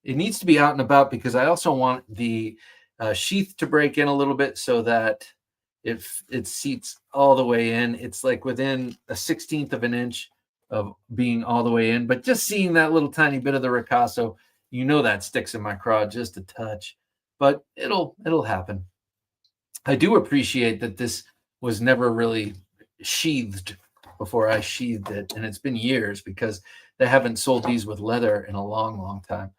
It needs to be out and about because I also want the sheath to break in a little bit so that if it seats all the way in, it's like within a 1/16 of an inch of being all the way in. But just seeing that little tiny bit of the ricasso, that sticks in my craw just a touch. But it'll happen. I do appreciate that this was never really sheathed before I sheathed it, and it's been years because they haven't sold these with leather in a long, long time.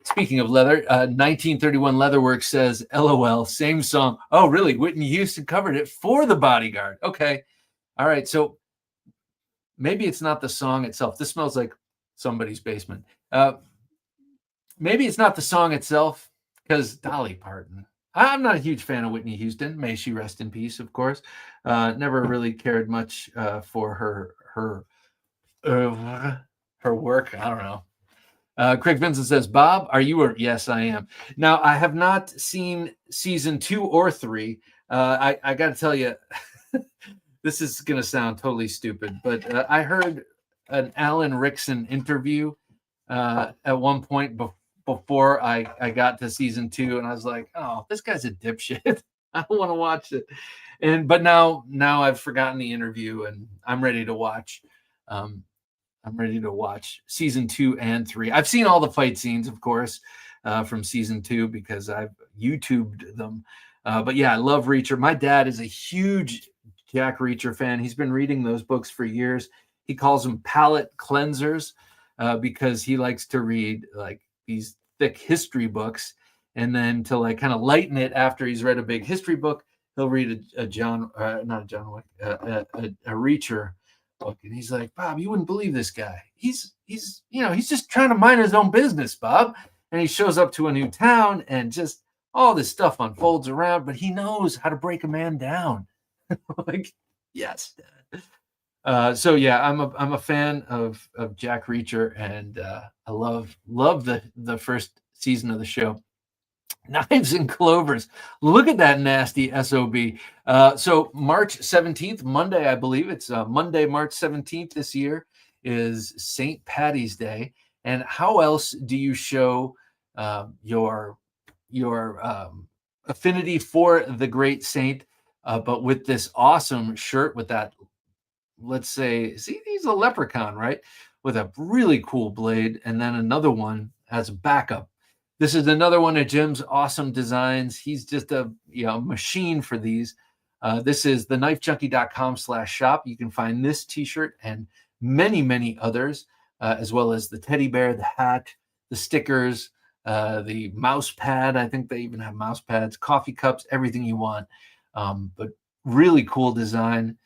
Speaking of leather, 1931 Leatherworks says, LOL, same song. Oh, really? Whitney Houston covered it for The Bodyguard. Okay. All right. So maybe it's not the song itself. This smells like somebody's basement. Maybe it's not the song itself, because Dolly Parton. I'm not a huge fan of Whitney Houston. May she rest in peace, of course. Never really cared much for her work. I don't know. Craig Vincent says, Bob, are you a... Yes, I am. Now, I have not seen season 2 or 3. I got to tell you, this is going to sound totally stupid, but I heard an Alan Rickson interview at one point before I got to season 2, and I was like, oh, this guy's a dipshit. I don't want to watch it. But now I've forgotten the interview, and I'm ready to watch. I'm ready to watch season 2 and 3. I've seen all the fight scenes, of course, from season 2 because I've YouTubed them. But yeah, I love Reacher. My dad is a huge Jack Reacher fan. He's been reading those books for years. He calls them palate cleansers because he likes to read like these thick history books, and then to like kind of lighten it after he's read a big history book, he'll read a Reacher book, and he's like, Bob, you wouldn't believe this guy. He's just trying to mind his own business, Bob. And he shows up to a new town, and just all this stuff unfolds around, but he knows how to break a man down. Like, yes. So yeah, I'm a fan of Jack Reacher, and I love the first season of the show. Knives and Clovers. Look at that nasty SOB. So March 17th, Monday, I believe it's Monday, March 17th this year is St. Patty's Day. And how else do you show your affinity for the great saint, but with this awesome shirt with that, let's say, see, he's a leprechaun, right? With a really cool blade, and then another one as a backup. This is another one of Jim's awesome designs. He's just a machine for these. This is TheKnifeJunkie.com/shop. You can find this t-shirt and many, many others, as well as the teddy bear, the hat, the stickers, the mouse pad. I think they even have mouse pads, coffee cups, everything you want. But really cool design.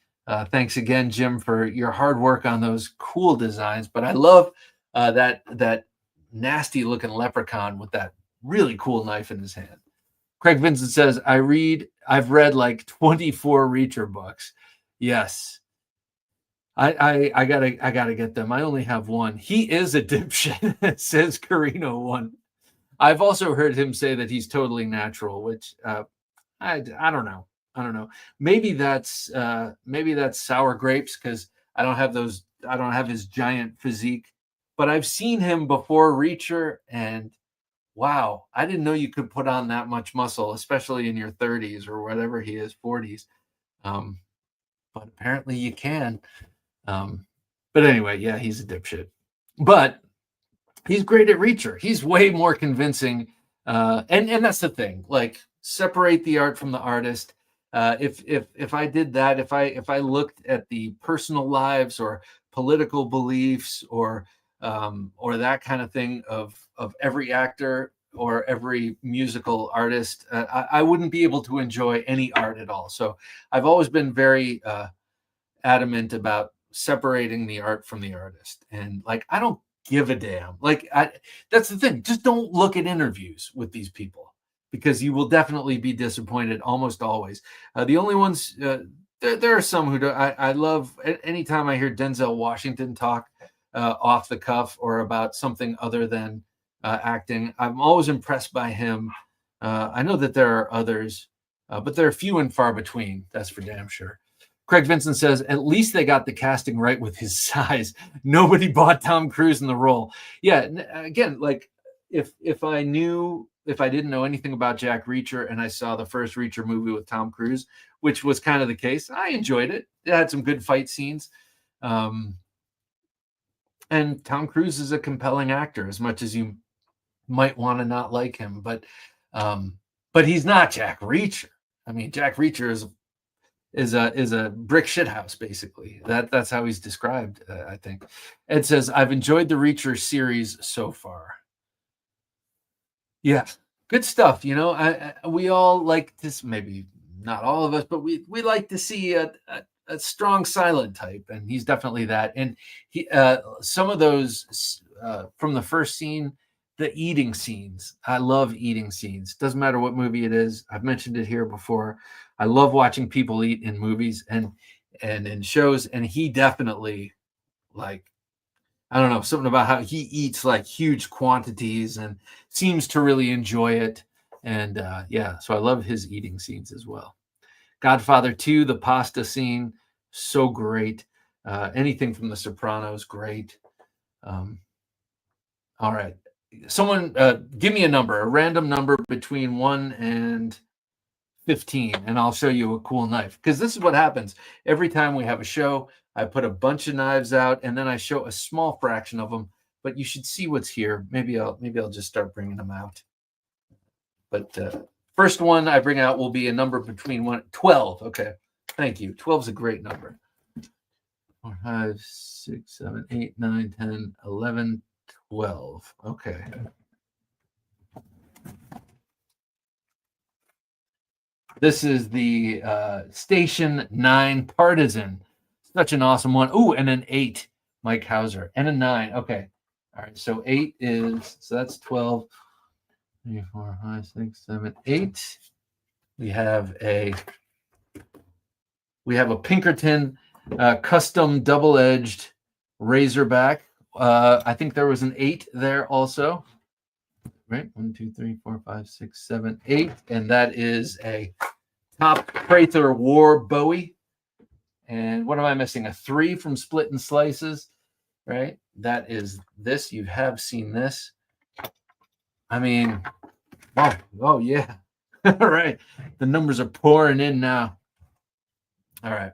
Thanks again, Jim, for your hard work on those cool designs. But I love that nasty looking leprechaun with that really cool knife in his hand. Craig Vincent says, I've read like 24 Reacher books. Yes. I gotta get them. I only have one. He is a dipshit, says Carino one. I've also heard him say that he's totally natural, which I don't know. I don't know. Maybe that's sour grapes, because I don't have his giant physique. But I've seen him before Reacher, and wow, I didn't know you could put on that much muscle, especially in your 30s or whatever he is, 40s. But apparently you can. But anyway, yeah, he's a dipshit. But he's great at Reacher. He's way more convincing. And that's the thing. Like, separate the art from the artist. If I did that, if I looked at the personal lives or political beliefs or that kind of thing of every actor or every musical artist, I wouldn't be able to enjoy any art at all. So I've always been very adamant about separating the art from the artist. And like, I don't give a damn. Like, that's the thing. Just don't look at interviews with these people, because you will definitely be disappointed almost always. The only ones, there are some who do. I love anytime I hear Denzel Washington talk off the cuff or about something other than acting. I'm always impressed by him. I know that there are others, but they're few and far between. That's for damn sure. Craig Vincent says, at least they got the casting right with his size. Nobody bought Tom Cruise in the role. Yeah, again, like if I didn't know anything about Jack Reacher and I saw the first Reacher movie with Tom Cruise, which was kind of the case, I enjoyed it. It had some good fight scenes. And Tom Cruise is a compelling actor, as much as you might want to not like him. But he's not Jack Reacher. I mean, Jack Reacher is is a brick shit house, basically. That's how he's described, I think. It says, I've enjoyed the Reacher series so far. Yeah, good stuff. You know, we all like this, maybe not all of us, but we like to see a strong silent type, and he's definitely that. And he some of those from the first scene, the eating scenes. I love eating scenes. Doesn't matter what movie it is. I've mentioned it here before. I love watching people eat in movies and in shows, and he definitely, like, I don't know, something about how he eats like huge quantities and seems to really enjoy it. And yeah, so I love his eating scenes as well. Godfather 2, the pasta scene, so great. Anything from The Sopranos, great. All right. Someone give me a number, a random number between 1 and 15, and I'll show you a cool knife. Because this is what happens every time we have a show. I put a bunch of knives out, and then I show a small fraction of them. But you should see what's here. Maybe I'll just start bringing them out. But first one I bring out will be a number between 12. Okay, thank you. 12 is a great number. 4, 5, 6, 7, 8, 9, 10, 11, 12. Okay. This is the Station 9 Partisan. Such an awesome one. Ooh, and an 8, Mike Hauser, and a 9. Okay. All right. So 8 is, so that's 12. 3, 4, 5, 6, 7, 8. We have a Pinkerton custom double-edged Razorback. I think there was an 8 there also. Right? 1, 2, 3, 4, 5, 6, 7, 8. And that is a Top Prather War Bowie. And what am I missing? A 3 from Split and Slices, right? That is this. You have seen this. I mean, oh yeah. All right. The numbers are pouring in now. All right.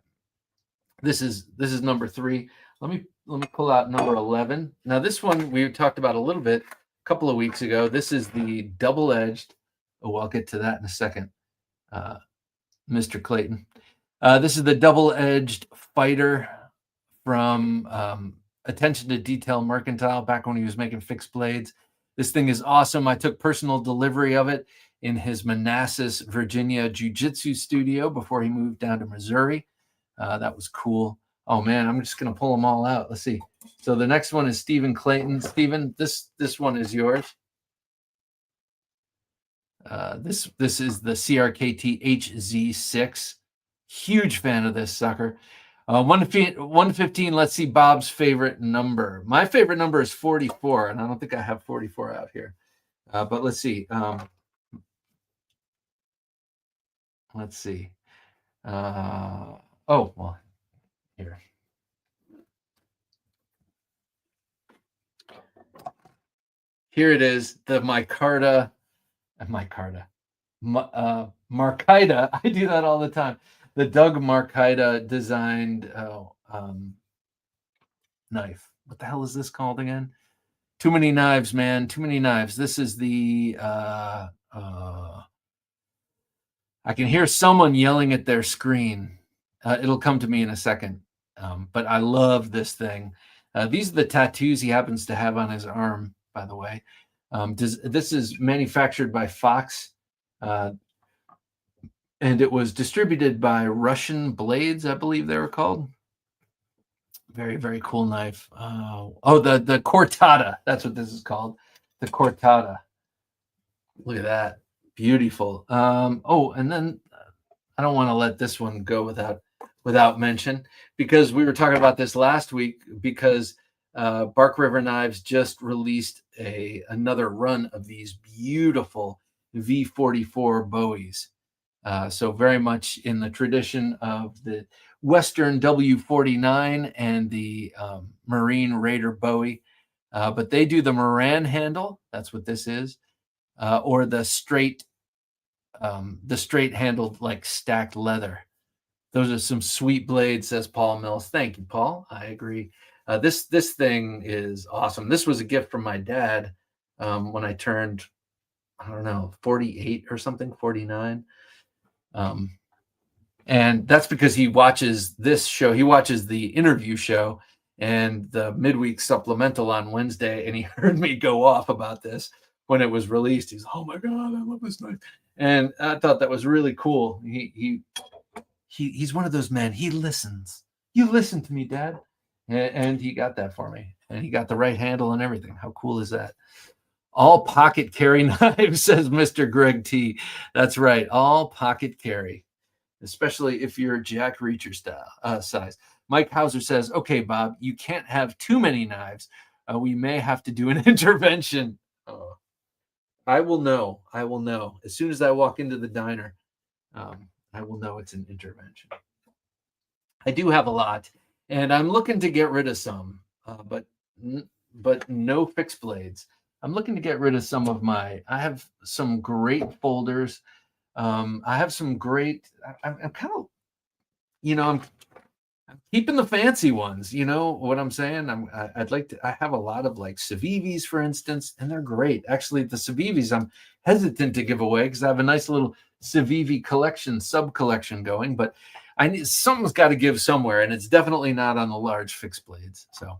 This is number 3. Let me pull out number 11. Now this one we talked about a little bit a couple of weeks ago. This is the double-edged. Oh, I'll get to that in a second. Mr. Clayton. This is the double-edged fighter from Attention to Detail Mercantile back when he was making fixed blades. This thing is awesome. I took personal delivery of it in his Manassas, Virginia jiu-jitsu studio before he moved down to Missouri. That was cool. Oh man, I'm just going to pull them all out. Let's see. So the next one is Stephen Clayton. Stephen, this one is yours. This is the CRKT HZ6. Huge fan of this sucker. 1 to 15. Let's see Bob's favorite number. My favorite number is 44, and I don't think I have 44 out here. But let's see. Let's see. Oh, well, here. Here it is, the Markita. I do that all the time. The Doug Markita designed knife. What the hell is this called again? Too many knives, man. Too many knives. This is the I can hear someone yelling at their screen. It'll come to me in a second. But I love this thing. These are the tattoos he happens to have on his arm, by the way. This is manufactured by Fox. And it was distributed by Russian Blades, I believe they were called. Very, very cool knife. The Cortada. That's what this is called. The Cortada. Look at that. Beautiful. And then I don't want to let this one go without mention, because we were talking about this last week, because Bark River Knives just released another run of these beautiful V44 Bowies. So very much in the tradition of the Western W49 and the Marine Raider Bowie. But they do the Moran handle. That's what this is. Or the straight handled, like stacked leather. Those are some sweet blades, says Paul Mills. Thank you, Paul. I agree. This thing is awesome. This was a gift from my dad when I turned, I don't know, 48 or something, 49. And that's because he watches this show. He watches the interview show and the midweek supplemental on Wednesday, and he heard me go off about this when it was released. He's, oh my God, I love this knife. And I thought that was really cool. He's one of those men. He listens. You listen to me, Dad. And he got that for me. And he got the right handle and everything. How cool is that? All pocket carry knives, says Mr. Greg T. That's right. All pocket carry, especially if you're Jack Reacher style size. Mike Hauser says, okay, Bob, you can't have too many knives. We may have to do an intervention. Oh, I will know. I will know. As soon as I walk into the diner, I will know it's an intervention. I do have a lot, and I'm looking to get rid of some, but no fixed blades. I'm looking to get rid of some of I have some great folders. I have some great, I'm kind of, I'm keeping the fancy ones. You know what I'm saying? I'd like to, I have a lot of like Civivis, for instance, and they're great. Actually, the Civivis I'm hesitant to give away because I have a nice little Civivi collection, sub collection going, but something's got to give somewhere, and it's definitely not on the large fixed blades. So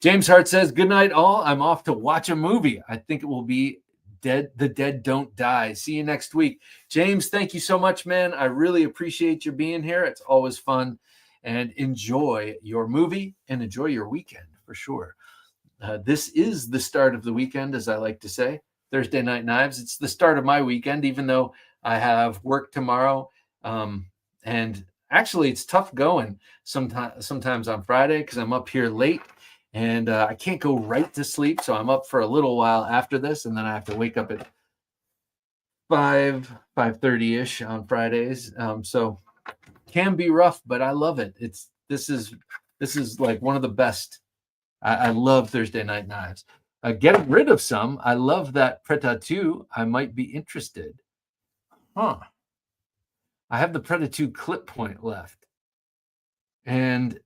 James Hart says, good night, all. I'm off to watch a movie. I think it will be The Dead Don't Die. See you next week. James, thank you so much, man. I really appreciate you being here. It's always fun. And enjoy your movie and enjoy your weekend for sure. This is the start of the weekend, as I like to say. Thursday Night Knives. It's the start of my weekend, even though I have work tomorrow. And actually, it's tough going sometimes on Friday because I'm up here late. And I can't go right to sleep, so I'm up for a little while after this, and then I have to wake up at 5:30-ish on Fridays. So can be rough, but I love it. This is like one of the best. I love Thursday Night Knives. Getting rid of some. I love that Prêt-à-Two. I might be interested. I have the Prêt-à-Two clip point left, and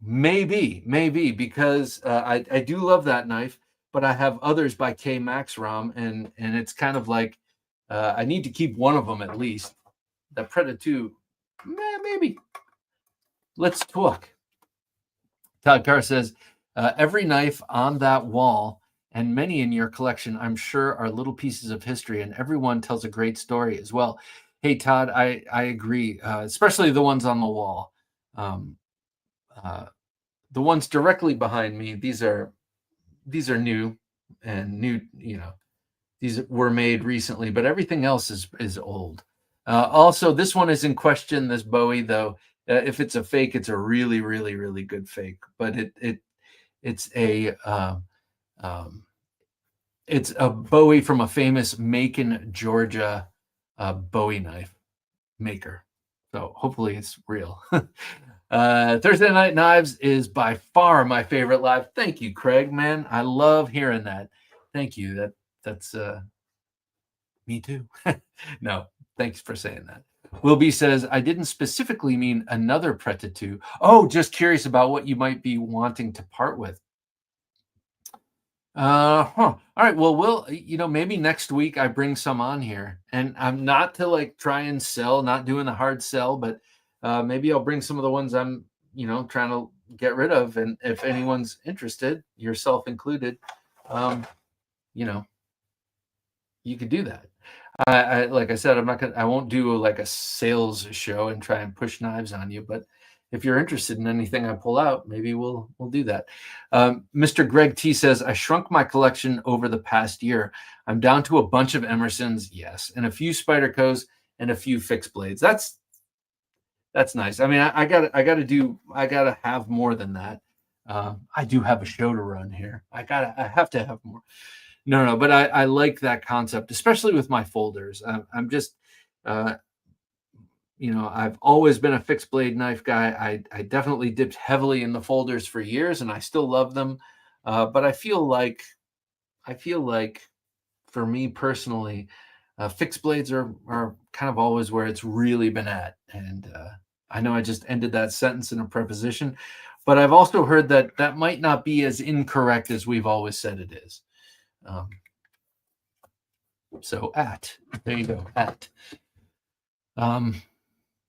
maybe because I do love that knife, but I have others by K Max Rom, and it's kind of like I need to keep one of them at least. The Prêt-à-Two, maybe. Let's talk. Todd Carr says, every knife on that wall and many in your collection, I'm sure, are little pieces of history, and everyone tells a great story as well. Hey, Todd, I agree, especially the ones on the wall. The ones directly behind me, these are new and new, these were made recently, but everything else is old. Also, this one is in question, this Bowie, though. If it's a fake, it's a really, really, really good fake, but it's a Bowie from a famous Macon, Georgia Bowie knife maker. So hopefully it's real. Thursday Night Knives is by far my favorite live. Thank you, Craig, man. I love hearing that. Thank you. That's me too. No, thanks for saying that. Will B says, I didn't specifically mean another Prêt-à-Two. Oh, just curious about what you might be wanting to part with. All right. Well, maybe next week I bring some on here, and I'm not to like try and sell, not doing the hard sell, but maybe I'll bring some of the ones I'm, trying to get rid of. And if anyone's interested, yourself included, you could do that. I like I said, I won't do like a sales show and try and push knives on you, but if you're interested in anything I pull out, maybe we'll do that. Mr. Greg T says, I shrunk my collection over the past year. I'm down to a bunch of Emersons, yes, and a few Spydercos and a few fixed blades. That's nice. I mean, I gotta have more than that. I do have a show to run here. I have to have more. No, but I like that concept, especially with my folders. I'm just, I've always been a fixed blade knife guy. I definitely dipped heavily in the folders for years, and I still love them. But I feel like for me personally, fixed blades are kind of always where it's really been at. And I know I just ended that sentence in a preposition, but I've also heard that might not be as incorrect as we've always said it is. So there you go,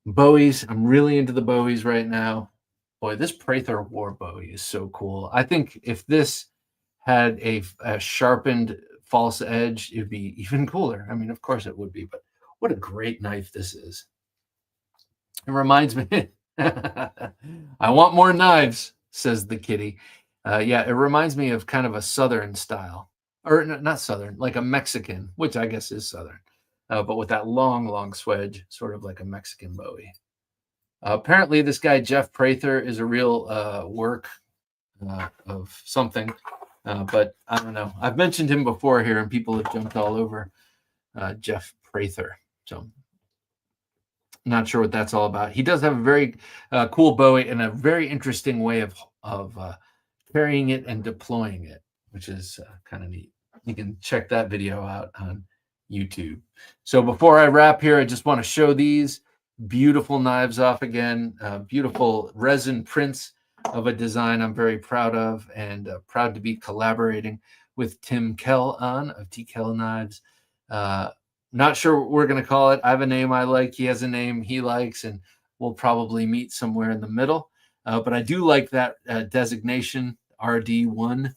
Bowies. I'm really into the Bowies right now. Boy, this Prather War Bowie is so cool. I think if this had a sharpened false edge, it'd be even cooler. I mean, of course it would be, but what a great knife this is. It reminds me, I want more knives, says the kitty. Yeah, it reminds me of kind of a Southern style, or not Southern, like a Mexican, which I guess is Southern, but with that long, long swedge, sort of like a Mexican Bowie. Apparently, this guy, Jeff Prather, is a real work of something, but I don't know. I've mentioned him before here, and people have jumped all over Jeff Prather. So not sure what that's all about. He does have a very cool Bowie and a very interesting way of carrying it and deploying it, which is kind of neat. You can check that video out on YouTube. So before I wrap here, I just want to show these beautiful knives off again. Beautiful resin prints of a design I'm very proud of, and proud to be collaborating with Tim Kell on of T. Kell Knives. Not sure what we're going to call it. I have a name I like. He has a name he likes, and we'll probably meet somewhere in the middle. But I do like that designation, RD1,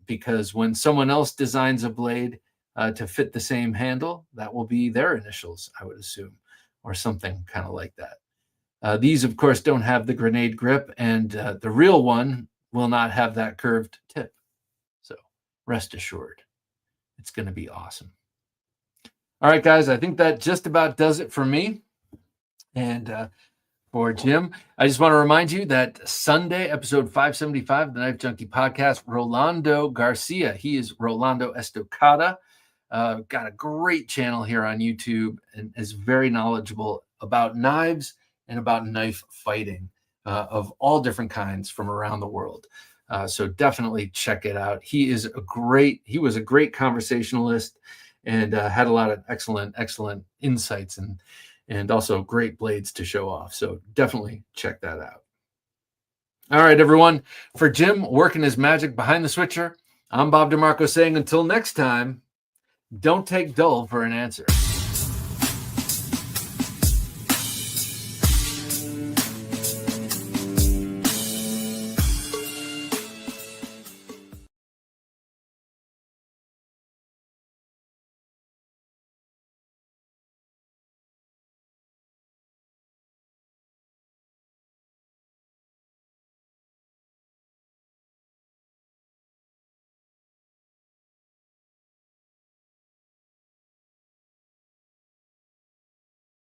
because when someone else designs a blade to fit the same handle, that will be their initials, I would assume, or something kind of like that. These, of course, don't have the grenade grip, and the real one will not have that curved tip. So rest assured, it's going to be awesome. All right, guys, I think that just about does it for me. And for Jim, I just want to remind you that Sunday, episode 575 of the Knife Junkie podcast, Rolando Garcia, he is Rolando Estocada, got a great channel here on YouTube and is very knowledgeable about knives and about knife fighting of all different kinds from around the world. So definitely check it out. He was a great conversationalist, and had a lot of excellent insights and also great blades to show off. So definitely check that out. All right, everyone. For Jim working his magic behind the switcher, I'm Bob DeMarco saying until next time, don't take dull for an answer.